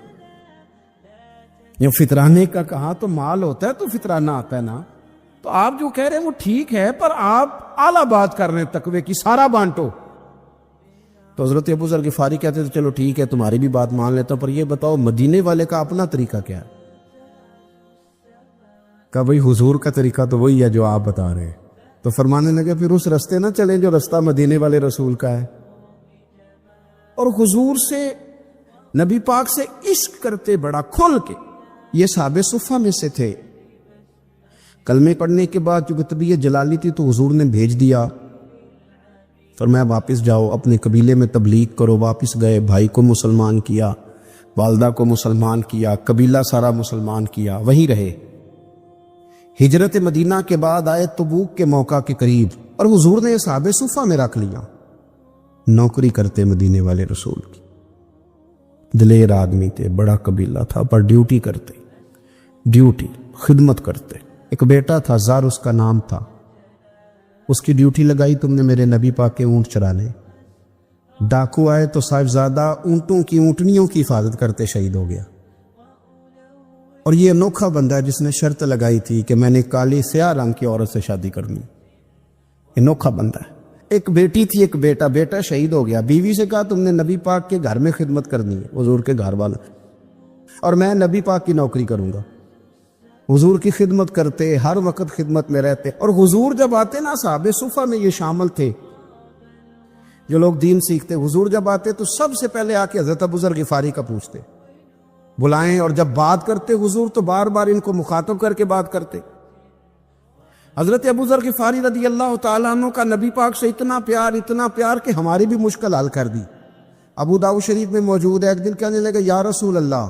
یا فطرانے کا کہا تو مال ہوتا ہے تو فطرانہ آتا ہے نا. تو آپ جو کہہ رہے ہیں وہ ٹھیک ہے، پر آپ اعلیٰ بات کر رہے ہیں تقوی کی، سارا بانٹو. تو حضرت ابو ذر غفاری کہتے تھے چلو ٹھیک ہے تمہاری بھی بات مان لیتا ہوں، پر یہ بتاؤ مدینے والے کا اپنا طریقہ کیا ہے؟ کہ بھئی حضور کا طریقہ تو وہی ہے جو آپ بتا رہے ہیں. تو فرمانے لگے پھر اس رستے نہ چلیں جو رستہ مدینے والے رسول کا ہے. اور حضور سے، نبی پاک سے عشق کرتے بڑا کھل کے. یہ صحابہ صفہ میں سے تھے. کلمے پڑھنے کے بعد چونکہ طبیعت جلالی تھی تو حضور نے بھیج دیا، فرمایا واپس جاؤ اپنے قبیلے میں تبلیغ کرو. واپس گئے، بھائی کو مسلمان کیا، والدہ کو مسلمان کیا، قبیلہ سارا مسلمان کیا، وہیں رہے. ہجرت مدینہ کے بعد آئے تبوک کے موقع کے قریب، اور حضور نے صحابہ صفہ میں رکھ لیا. نوکری کرتے مدینے والے رسول کی، دلیر آدمی تھے، بڑا قبیلہ تھا، پر ڈیوٹی کرتے، ڈیوٹی خدمت کرتے. ایک بیٹا تھا زار اس کا نام تھا، اس کی ڈیوٹی لگائی تم نے میرے نبی پاک کے اونٹ چرانے. ڈاکو آئے تو صاحبزادہ اونٹوں کی، اونٹنیوں کی حفاظت کرتے شہید ہو گیا. اور یہ انوکھا بندہ ہے جس نے شرط لگائی تھی کہ میں نے کالی سیاہ رنگ کی عورت سے شادی کرنی. انوکھا بندہ ہے. ایک بیٹی تھی، ایک بیٹا، بیٹا شہید ہو گیا. بیوی سے کہا تم نے نبی پاک کے گھر میں خدمت کرنی ہے، حضور کے گھر والا، اور میں نبی پاک کی نوکری کروں گا. حضور کی خدمت کرتے، ہر وقت خدمت میں رہتے. اور حضور جب آتے نا، صحابہ صفہ میں یہ شامل تھے جو لوگ دین سیکھتے، حضور جب آتے تو سب سے پہلے آ کے حضرت ابو ذر غفاری کا پوچھتے، بلائیں. اور جب بات کرتے حضور تو بار بار ان کو مخاطب کر کے بات کرتے. حضرت ابو ذر غفاری رضی اللہ تعالیٰ عنہ کا نبی پاک سے اتنا پیار کہ ہماری بھی مشکل حل کر دی. ابو داؤد شریف میں موجود ہے. ایک دن کہنے لگے یا رسول اللہ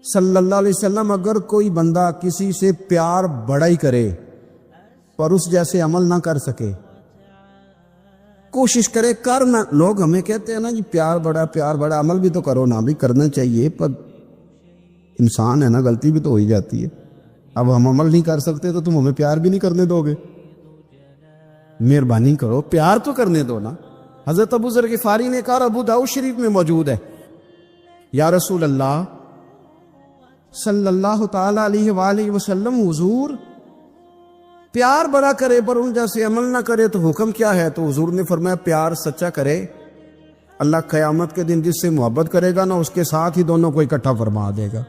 صلی اللہ علیہ وسلم، اگر کوئی بندہ کسی سے پیار بڑا ہی کرے پر اس جیسے عمل نہ کر سکے، کوشش کرے کرنا. لوگ ہمیں کہتے ہیں نا جی پیار بڑا، عمل بھی تو کرو نا. بھی کرنا چاہیے، پر انسان ہے نا، غلطی بھی تو ہو ہی جاتی ہے. اب ہم عمل نہیں کر سکتے تو تم ہمیں پیار بھی نہیں کرنے دو گے. مہربانی کرو، پیار تو کرنے دو نا. حضرت ابو ذر غفاری نے کہا، ابو داؤد شریف میں موجود ہے، یا رسول اللہ صلی اللہ تعالی علیہ وآلہ وسلم، حضور پیار بڑا کرے پر ان جیسے عمل نہ کرے تو حکم کیا ہے؟ تو حضور نے فرمایا پیار سچا کرے، اللہ قیامت کے دن جس سے محبت کرے گا نا اس کے ساتھ ہی دونوں کو اکٹھا فرما دے گا.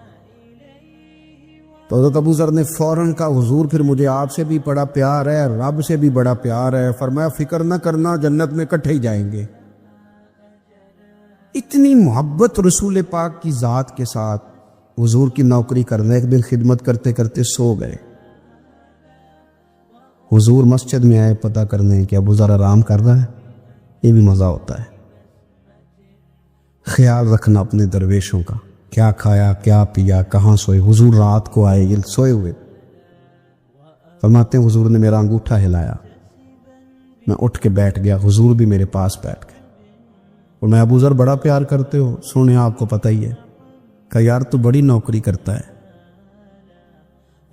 تو حضرت ابو ذر نے فوراً کہا حضور پھر مجھے آپ سے بھی بڑا پیار ہے، رب سے بھی بڑا پیار ہے. فرمایا فکر نہ کرنا، جنت میں اکٹھے ہی جائیں گے. اتنی محبت رسول پاک کی ذات کے ساتھ حضور کی نوکری کرنا. ایک دن خدمت کرتے کرتے سو گئے. حضور مسجد میں آئے پتہ کرنے کہ ابو ذر آرام کر رہا ہے. یہ بھی مزہ ہوتا ہے، خیال رکھنا اپنے درویشوں کا، کیا کھایا کیا پیا، کہاں سوئے. حضور رات کو آئے، یہ سوئے ہوئے. فرماتے ہیں حضور نے میرا انگوٹھا ہلایا، میں اٹھ کے بیٹھ گیا، حضور بھی میرے پاس بیٹھ گئے. اور میں ابو ذر بڑا پیار کرتے ہو، سنے آپ کو پتہ ہی ہے. کہ یار تو بڑی نوکری کرتا ہے،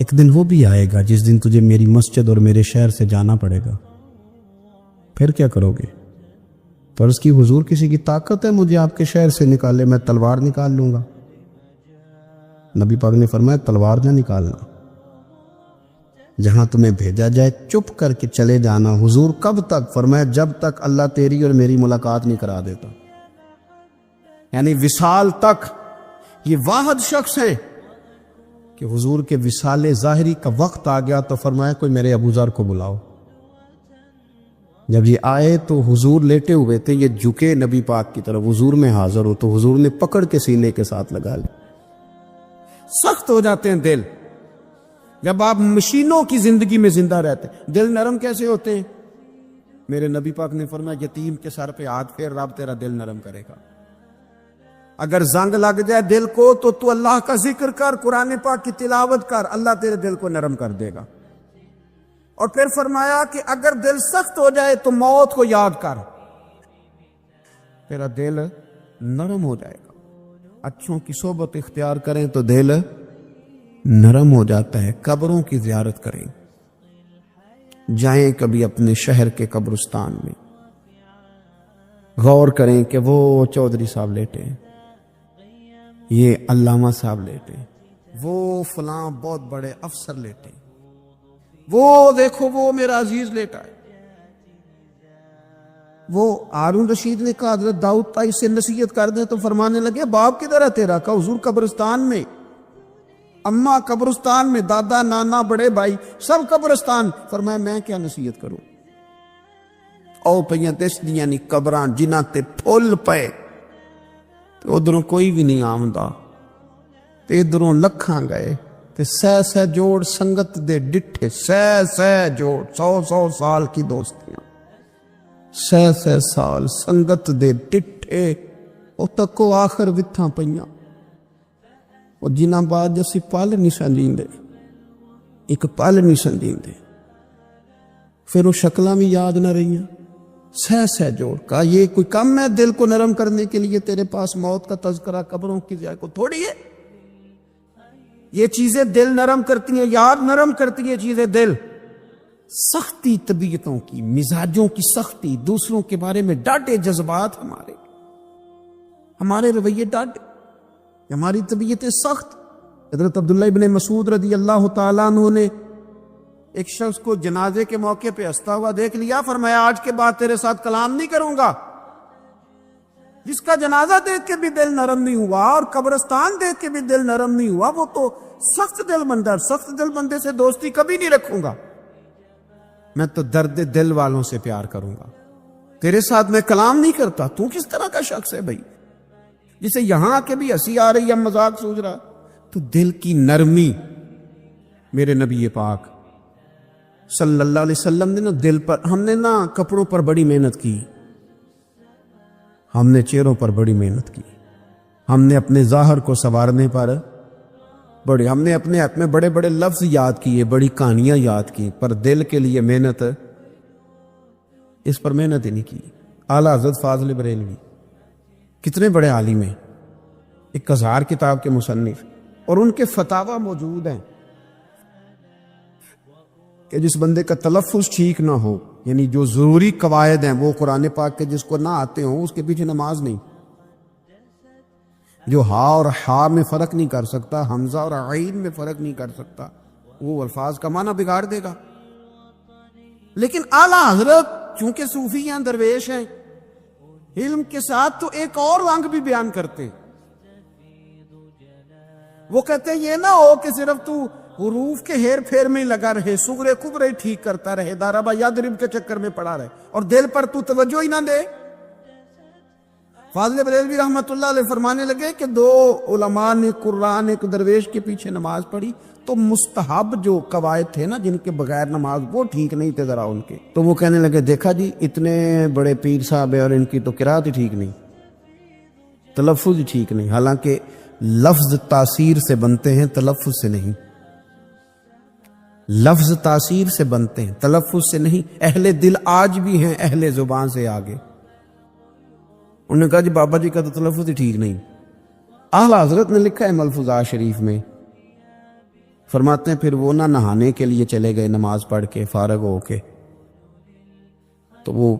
ایک دن وہ بھی آئے گا جس دن تجھے میری مسجد اور میرے شہر سے جانا پڑے گا، پھر کیا کرو گے؟ تو عرض کی حضور کسی کی طاقت ہے مجھے آپ کے شہر سے نکالے؟ میں تلوار نکال لوں گا. نبی پاک نے فرمایا تلوار نہ نکالنا، جہاں تمہیں بھیجا جائے چپ کر کے چلے جانا. حضور کب تک؟ فرمایا جب تک اللہ تیری اور میری ملاقات نہیں کرا دیتا. یعنی وصال تک. یہ واحد شخص ہیں کہ حضور کے وصال ظاہری کا وقت آ گیا تو فرمایا کوئی میرے ابو ذر کو بلاؤ. جب یہ آئے تو حضور لیٹے ہوئے تھے، یہ جھکے نبی پاک کی طرف، حضور میں حاضر ہو تو حضور نے پکڑ کے سینے کے ساتھ لگا لی. سخت ہو جاتے ہیں دل جب آپ مشینوں کی زندگی میں زندہ رہتے ہیں. دل نرم کیسے ہوتے ہیں؟ میرے نبی پاک نے فرمایا یتیم کے سر پہ ہاتھ پھیر، رب تیرا دل نرم کرے گا. اگر زنگ لگ جائے دل کو تو اللہ کا ذکر کر، قرآن پاک کی تلاوت کر، اللہ تیرے دل کو نرم کر دے گا. اور پھر فرمایا کہ اگر دل سخت ہو جائے تو موت کو یاد کر، تیرا دل نرم ہو جائے گا. اچھوں کی صحبت اختیار کریں تو دل نرم ہو جاتا ہے. قبروں کی زیارت کریں، جائیں کبھی اپنے شہر کے قبرستان میں، غور کریں کہ وہ چودھری صاحب لیٹے ہیں، یہ علامہ صاحب لیٹے ہیں، وہ فلاں بہت بڑے افسر لیٹے ہیں، وہ دیکھو وہ میرا عزیز لیٹا ہے۔ وہ ہارون رشید نے کہا حضرت داؤد تائی سے نصیحت کر دیں، تو فرمانے لگے باپ کدھر ہے تیرا؟ کہا حضور قبرستان میں، اماں قبرستان میں، دادا نانا بڑے بھائی سب قبرستان۔ فرمایا میں کیا نصیحت کروں؟ او پہیاں دس دیاں نی قبران جنہ تے پھول پے، تو ادھروں کوئی بھی نہیں آمدا، تے ادھروں لکھاں گئے، تے سہ جوڑ سنگت دے ڈٹھے، سہ جوڑ 100 سال کی دوستیاں، سہ سال سنگت دے ڈٹھے، او تکو آخر وتھاں پئیاں، اور جنہ بعد جسی پل نہیں سنجیندے، ایک پل نہیں سنجیندے، پھر وہ شکلاں بھی یاد نہ رہیاں، سہ جوڑ۔ کہا یہ کوئی کم ہے دل کو نرم کرنے کے لیے؟ تیرے پاس موت کا تذکرہ قبروں کی جائے کو تھوڑی ہے؟ یہ چیزیں دل نرم کرتی ہیں، یاد نرم کرتی ہیں چیزیں دل۔ سختی طبیعتوں کی، مزاجوں کی سختی، دوسروں کے بارے میں ڈاٹے جذبات، ہمارے رویے ڈاٹے، ہماری طبیعتیں سخت۔ حضرت عبداللہ ابن مسعود رضی اللہ تعالیٰ عنہ نے ایک شخص کو جنازے کے موقع پہ ہنستا ہوا دیکھ لیا، فرمایا آج کے بعد تیرے ساتھ کلام نہیں کروں گا۔ جس کا جنازہ دیکھ کے بھی دل نرم نہیں ہوا اور قبرستان دیکھ کے بھی دل نرم نہیں ہوا، وہ تو سخت دل بندہ، سخت دل بندے سے دوستی کبھی نہیں رکھوں گا۔ میں تو درد دل والوں سے پیار کروں گا، تیرے ساتھ میں کلام نہیں کرتا۔ تو کس طرح کا شخص ہے بھائی، جسے یہاں کے بھی ہنسی آ رہی ہے، مذاق سوچ رہا؟ تو دل کی نرمی، میرے نبی پاک صلی اللہ علیہ وسلم نے نا دل پر، ہم نے نا کپڑوں پر بڑی محنت کی، ہم نے چہروں پر بڑی محنت کی، ہم نے اپنے ظاہر کو سنوارنے پر بڑے، ہم نے اپنے ہاتھ میں بڑے بڑے لفظ یاد کیے، بڑی کہانیاں یاد کی، پر دل کے لیے محنت، اس پر محنت ہی نہیں کی۔ اعلیٰ حضرت فاضل بریلوی کتنے بڑے عالم ہیں، 1000 کتاب کے مصنف، اور ان کے فتاوی موجود ہیں کہ جس بندے کا تلفظ ٹھیک نہ ہو، یعنی جو ضروری قواعد ہیں وہ قرآن پاک کے جس کو نہ آتے ہوں، اس کے پیچھے نماز نہیں۔ جو ہا اور ہا میں فرق نہیں کر سکتا، حمزہ اور عین میں فرق نہیں کر سکتا، وہ الفاظ کا معنی بگاڑ دے گا۔ لیکن اعلیٰ حضرت چونکہ صوفی ہیں، درویش ہیں، علم کے ساتھ تو ایک اور رنگ بھی بیان کرتے ہیں۔ وہ کہتے ہیں یہ نہ ہو کہ صرف تو حروف کے ہیر پھیر میں لگا رہے، صغرے کبرے ٹھیک کرتا رہے، داربا یادرب کے چکر میں پڑا رہے، اور دل پر تو توجہ ہی نہ دے۔ فاضل بریلوی رحمت اللہ علیہ فرمانے لگے کہ 2 علماء نے قرآن ایک درویش کے پیچھے نماز پڑھی، تو مستحب جو قواعد تھے نا جن کے بغیر نماز، وہ ٹھیک نہیں تھے ذرا ان کے، تو وہ کہنے لگے دیکھا جی اتنے بڑے پیر صاحب ہیں اور ان کی تو قرات ہی ٹھیک نہیں، تلفظ ہی ٹھیک نہیں۔ حالانکہ لفظ تاثیر سے بنتے ہیں، تلفظ سے نہیں، لفظ تاثیر سے بنتے ہیں، تلفظ سے نہیں۔ اہل دل آج بھی ہیں اہل زبان سے آگے۔ انہوں نے کہا جی بابا جی کا تو تلفظ ہی ٹھیک نہیں۔ اعلیٰ حضرت نے لکھا ہے ملفوظات شریف میں، فرماتے ہیں پھر وہ نہ نہانے کے لیے چلے گئے، نماز پڑھ کے فارغ ہو کے، تو وہ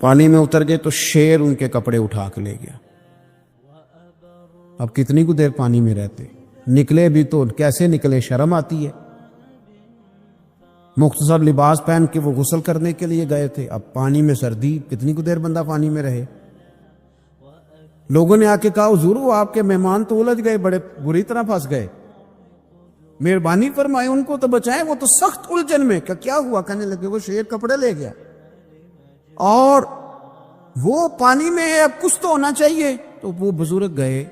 پانی میں اتر گئے، تو شیر ان کے کپڑے اٹھا کے لے گیا۔ اب کتنی کو دیر پانی میں رہتے، نکلے بھی تو کیسے نکلے، شرم آتی ہے۔ مختصر لباس پہن کے وہ غسل کرنے کے لیے گئے تھے، اب پانی میں سردی، کتنی کو دیر بندہ پانی میں رہے۔ لوگوں نے آ کے کہا حضور وہ آپ کے مہمان تو الجھ گئے، بڑے بری طرح پھنس گئے، مہربانی فرمائے ان کو تو بچائیں، وہ تو سخت الجھن میں۔ کہ کیا ہوا؟ کہنے لگے وہ شیر کپڑے لے گیا اور وہ پانی میں ہے، اب کچھ تو ہونا چاہیے۔ تو وہ بزرگ گئے،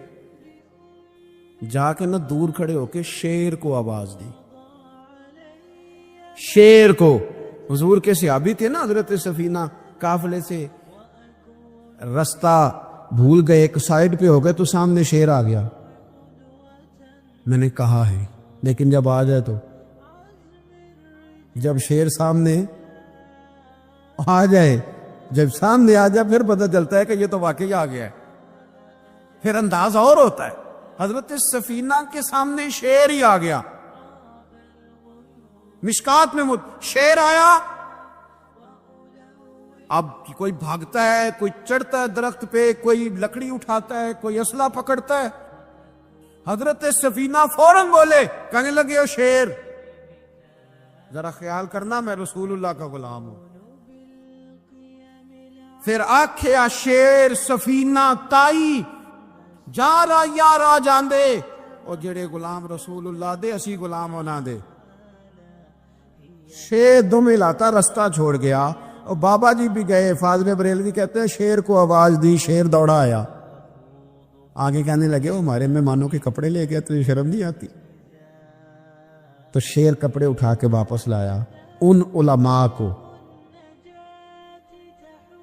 جا کے نہ دور کھڑے ہو کے شیر کو آواز دی، شیر کو۔ حضور کے صحابی تھے نا حضرت سفینہ، قافلے سے رستہ بھول گئے، ایک سائیڈ پہ ہو گئے تو سامنے شیر آ گیا۔ میں نے کہا ہے لیکن جب آ جائے تو، جب شیر سامنے آ جائے، جب سامنے آ جائے پھر پتہ چلتا ہے کہ یہ تو واقعی آ گیا ہے، پھر انداز اور ہوتا ہے۔ حضرت سفینہ کے سامنے شیر ہی آ گیا، مشکات میں شیر آیا، اب کوئی بھاگتا ہے، کوئی چڑھتا ہے درخت پہ، کوئی لکڑی اٹھاتا ہے، کوئی اسلحہ پکڑتا ہے. حضرت سفینہ فوراً بولے، کہنے لگے او شیر، ذرا خیال کرنا میں رسول اللہ کا غلام ہوں. پھر آکھیا شیر سفینہ تائی جا را یار آ جاندے، اور جڑے غلام رسول اللہ دے اسی غلام ہونا دے. شیر دم ہلاتا رستہ چھوڑ گیا، اور بابا جی بھی گئے. فاضل بریلوی کہتے ہیں شیر کو آواز دی، شیر دوڑا آیا. آگے کہنے لگے وہ ہمارے مہمانوں کے کپڑے لے گیا، تجھے شرم نہیں آتی؟ تو شیر کپڑے اٹھا کے واپس لایا. ان علماء کو،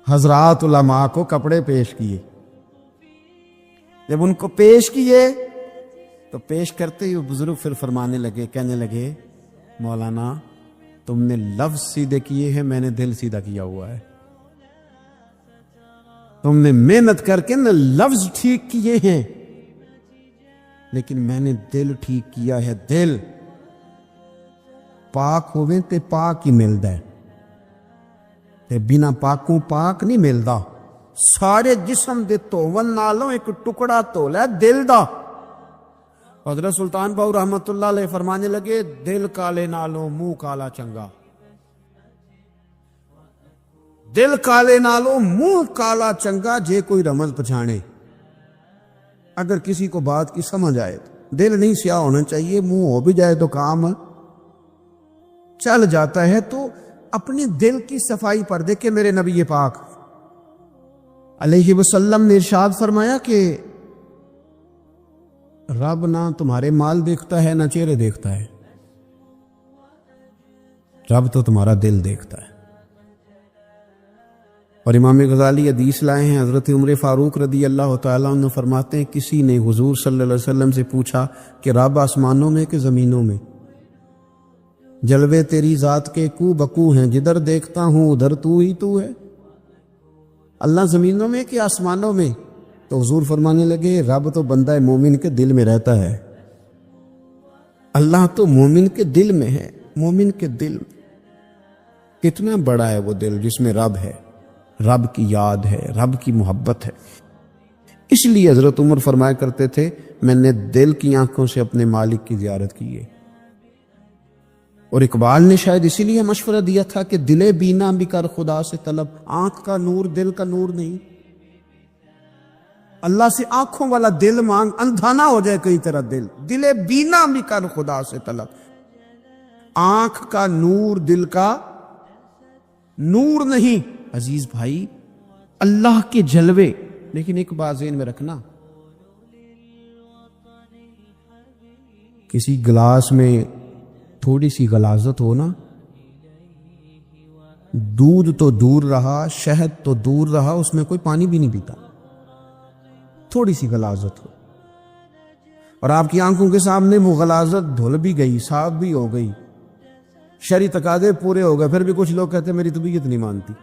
حضرات علماء کو کپڑے پیش کیے. جب ان کو پیش کیے تو پیش کرتے ہی بزرگ پھر فرمانے لگے، کہنے لگے مولانا تم نے لفظ سیدھے کیے ہیں، میں نے دل سیدھا کیا ہوا ہے. تم نے محنت کر کے نہ لفظ ٹھیک کیے ہیں، لیکن میں نے دل ٹھیک کیا ہے. دل پاک ہوئے تے پاک ہی ملدا ہے، تے بنا پاکوں پاک نہیں ملدا. سارے جسم دے توون نالوں ایک ٹکڑا تولا ہے دل دا. حضرت سلطان باؤ رحمت اللہ علیہ فرمانے لگے دل کالے نالوں منہ کالا چنگا. دل کالے نالوں منہ کالا چنگا جے کوئی رمز پچھانے. اگر کسی کو بات کی سمجھ آئے تو دل نہیں سیاہ ہونا چاہیے، منہ ہو بھی جائے تو کام چل جاتا ہے. تو اپنے دل کی صفائی پر دیکھیں میرے نبی پاک علیہ وسلم نے ارشاد فرمایا کہ رب نہ تمہارے مال دیکھتا ہے نہ چہرے دیکھتا ہے، رب تو تمہارا دل دیکھتا ہے. اور امام غزالی حدیث لائے ہیں، حضرت عمر فاروق رضی اللہ تعالیٰ عنہ فرماتے ہیں کسی نے حضور صلی اللہ علیہ وسلم سے پوچھا کہ رب آسمانوں میں کہ زمینوں میں؟ جلوے تیری ذات کے کو بکو ہیں، جدھر دیکھتا ہوں ادھر تو ہی تو ہے. اللہ زمینوں میں کہ آسمانوں میں؟ تو حضور فرمانے لگے رب تو بندہ مومن کے دل میں رہتا ہے، اللہ تو مومن کے دل میں ہے. مومن کے دل میں کتنا بڑا ہے وہ دل جس میں رب ہے، رب کی یاد ہے، رب کی محبت ہے. اس لیے حضرت عمر فرمایا کرتے تھے میں نے دل کی آنکھوں سے اپنے مالک کی زیارت کی ہے. اور اقبال نے شاید اسی لیے مشورہ دیا تھا کہ دل بینا بھی کر خدا سے طلب. آنکھ کا نور دل کا نور نہیں. اللہ سے آنکھوں والا دل مانگ، اندھا نہ ہو جائے کئی طرح دل. دل بینا بھی کر خدا سے طلب. آنکھ کا نور دل کا نور نہیں. عزیز بھائی اللہ کے جلوے. لیکن ایک بات ذہن میں رکھنا، کسی گلاس میں تھوڑی سی غلاظت ہو نا، دودھ تو دور رہا، شہد تو دور رہا، اس میں کوئی پانی بھی نہیں پیتا. تھوڑی سی غلاظت ہو اور آپ کی آنکھوں کے سامنے وہ غلاظت دھل بھی گئی، صاف بھی ہو گئی، شرعی تقاضے پورے ہو گئے، پھر بھی کچھ لوگ کہتے ہیں میری طبیعت نہیں مانتی،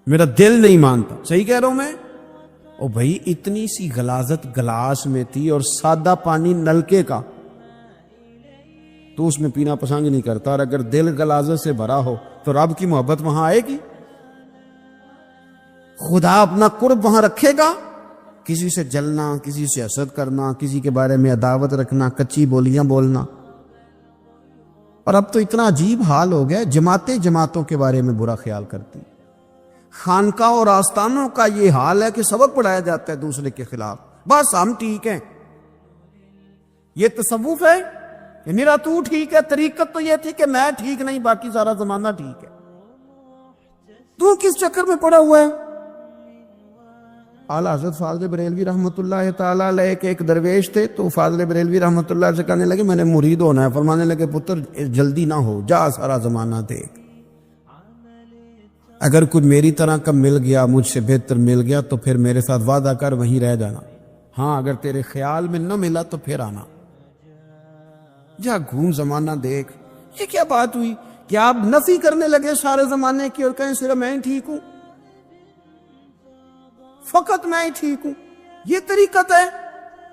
میرا دل نہیں مانتا. صحیح کہہ رہا ہوں میں؟ او بھائی اتنی سی غلاظت گلاس میں تھی اور سادہ پانی نلکے کا، تو اس میں پینا پسند نہیں کرتا. اور اگر دل غلاظت سے بھرا ہو تو رب کی محبت وہاں آئے گی، خدا اپنا قرب وہاں رکھے گا. کسی سے جلنا، کسی سے حسد کرنا، کسی کے بارے میں عداوت رکھنا، کچی بولیاں بولنا. اور اب تو اتنا عجیب حال ہو گیا، جماعتیں جماعتوں کے بارے میں برا خیال کرتی. خانقاہ اور آستانوں کا یہ حال ہے کہ سبق پڑھایا جاتا ہے دوسرے کے خلاف، بس ہم ٹھیک ہیں. یہ تصوف ہے کہ میرا تو ٹھیک ہے. طریقت تو یہ تھی کہ میں ٹھیک نہیں، باقی سارا زمانہ ٹھیک ہے. تو کس چکر میں پڑا ہوا ہے؟ اعلیٰ حضرت فاضل بریلوی رحمۃ اللہ تعالیٰ علیہ کے ایک درویش تھے، تو فاضل بریلوی رحمۃ اللہ سے کہنے لگے میں نے مرید ہونا ہے. فرمانے لگے پتر جلدی نہ ہو، جا سارا زمانہ دیکھ، اگر کچھ میری طرح کا مل گیا، مجھ سے بہتر مل گیا تو پھر میرے ساتھ وعدہ کر وہیں رہ جانا. ہاں اگر تیرے خیال میں نہ ملا تو پھر آنا، جا گھوم زمانہ دیکھ. یہ کیا بات ہوئی کہ آپ نفی کرنے لگے سارے زمانے کی اور کہیں صرف میں ہی ٹھیک ہوں، فقط میں ہی ٹھیک ہوں؟ یہ طریقت ہے.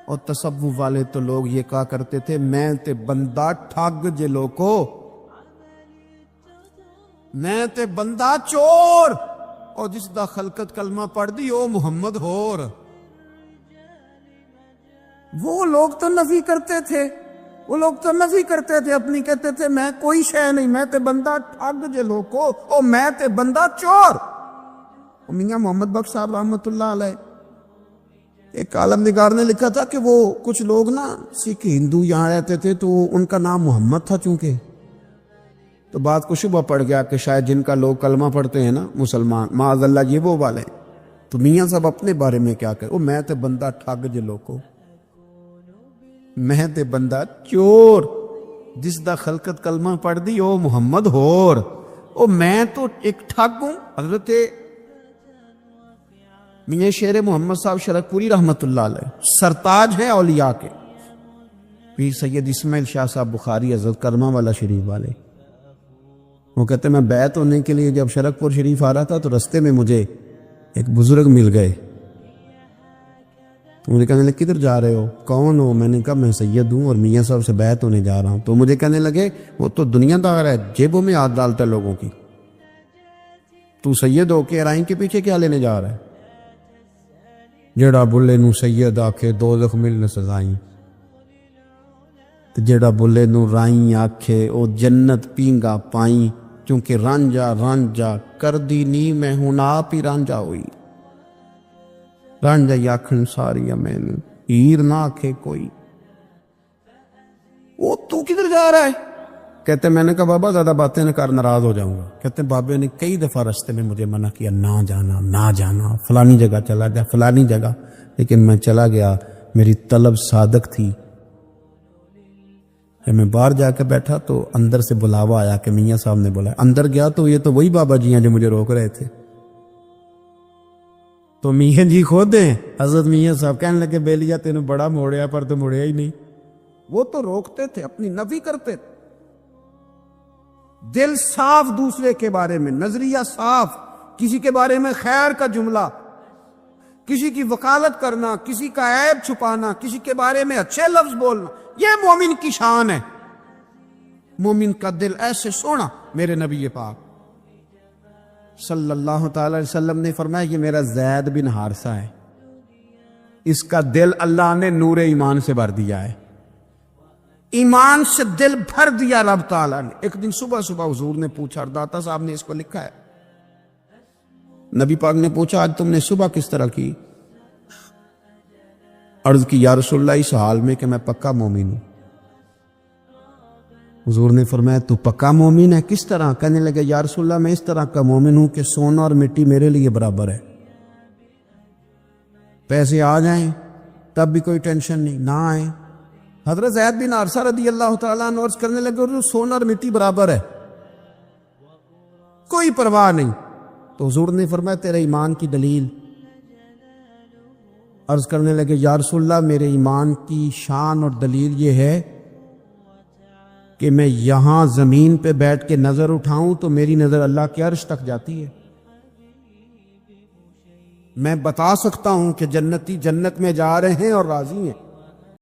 اور تصوف والے تو لوگ یہ کہا کرتے تھے میں تے بندہ ٹھگ جے لوکو، میں تے بندہ چور اور جس دا خلقت کلمہ پڑھ دی او محمد ہور۔ وہ لوگ تو نفی کرتے تھے، اپنی کہتے تھے میں کوئی شے نہیں، میں تے بندہ ٹھگ جے لوکو، او میں تے بندہ چور۔ میاں محمد بخش صاحب رحمت اللہ علیہ، ایک عالم نگار نے لکھا تھا کہ وہ کچھ لوگ نا سکھ ہندو یہاں رہتے تھے تو ان کا نام محمد تھا چونکہ، تو بات کو شبہ پڑ گیا کہ شاید جن کا لوگ کلمہ پڑھتے ہیں نا مسلمان، معاذ اللہ یہ وہ والے، تو میاں صاحب اپنے بارے میں کیا کہ میں تے بندہ ٹھگ جے لوکو، میں تے بندہ چور، جس دا خلقت کلمہ پڑھ دی او محمد ہور، او میں تو ایک ٹھگ ہوں۔ حضرت میاں شیر محمد صاحب شرک پوری رحمت اللہ علیہ سرتاج ہیں اولیاء کے، پیر سید اسماعیل شاہ صاحب بخاری حضرت کرما والا شریف والے، وہ کہتے میں بیعت ہونے کے لیے جب شرک پور شریف آ رہا تھا تو رستے میں مجھے ایک بزرگ مل گئے، تو مجھے کہنے لگے کدھر جا رہے ہو، کون ہو؟ میں نے کہا میں سید ہوں اور میاں صاحب سے بیعت ہونے جا رہا ہوں۔ تو مجھے کہنے لگے وہ تو دنیا دار ہے، جیبوں میں ہاتھ ڈالتا ہے لوگوں کی، تو سید ہو کے رائن کے پیچھے کیا لینے جا رہا ہے؟ جیڑا بلے نو سید آکھے دوزخ ملن سزائیں، جیڑا بلے نو رائیں آکھے او جنت پینگا پائیں، چونکہ رانجا رانجا کر دی نی میں ہوں آپ ہی رانجا ہوئی، رانجا یاکھن ساری امین ہیر نہ آکھے کوئی۔ وہ تو کدھر جا رہا ہے؟ کہتے میں نے کہا بابا زیادہ باتیں نہ کر، ناراض ہو جاؤں گا۔ کہتے بابے نے کئی دفعہ رستے میں مجھے منع کیا، نہ جانا، فلانی جگہ چلا جا، فلانی جگہ، لیکن میں چلا گیا، میری طلب صادق تھی۔ جب میں باہر جا کے بیٹھا تو اندر سے بلاوا آیا کہ میاں صاحب نے بولا، اندر گیا تو یہ تو وہی بابا جی ہیں جو مجھے روک رہے تھے، تو میاں جی خود ہیں حضرت میاں صاحب، کہنے لگے بیلیا تینوں بڑا موڑیا پر تو مڑیا ہی نہیں۔ وہ تو روکتے تھے، اپنی نفی کرتے تھے، دل صاف دوسرے کے بارے میں، نظریہ صاف، کسی کے بارے میں خیر کا جملہ، کسی کی وکالت کرنا، کسی کا عیب چھپانا، کسی کے بارے میں اچھے لفظ بولنا، یہ مومن کی شان ہے۔ مومن کا دل ایسے سونا، میرے نبی پاک صلی اللہ تعالی علیہ وسلم نے فرمایا یہ میرا زید بن حارثہ ہے، اس کا دل اللہ نے نور ایمان سے بھر دیا ہے، ایمان سے دل بھر دیا رب تعالیٰ نے۔ ایک دن صبح حضور نے پوچھا، اور داتا صاحب نے اس کو لکھا ہے، نبی پاک نے پوچھا آج تم نے صبح کس طرح کی؟ عرض کی یا رسول اللہ اس حال میں کہ میں پکا مومن ہوں۔ حضور نے فرمایا تو پکا مومن ہے، کس طرح؟ کہنے لگے یا رسول اللہ میں اس طرح کا مومن ہوں کہ سونا اور مٹی میرے لیے برابر ہے، پیسے آ جائیں تب بھی کوئی ٹینشن نہیں، نہ آئیں۔ حضرت زید بن حارثہ رضی اللہ تعالیٰ عنہ عرض کرنے لگے اور سونا اور مٹی برابر ہے، کوئی پرواہ نہیں۔ تو حضور نے فرمایا تیرے ایمان کی دلیل؟ عرض کرنے لگے یا رسول اللہ میرے ایمان کی شان اور دلیل یہ ہے کہ میں یہاں زمین پہ بیٹھ کے نظر اٹھاؤں تو میری نظر اللہ کے عرش تک جاتی ہے، میں بتا سکتا ہوں کہ جنتی جنت میں جا رہے ہیں اور راضی ہیں،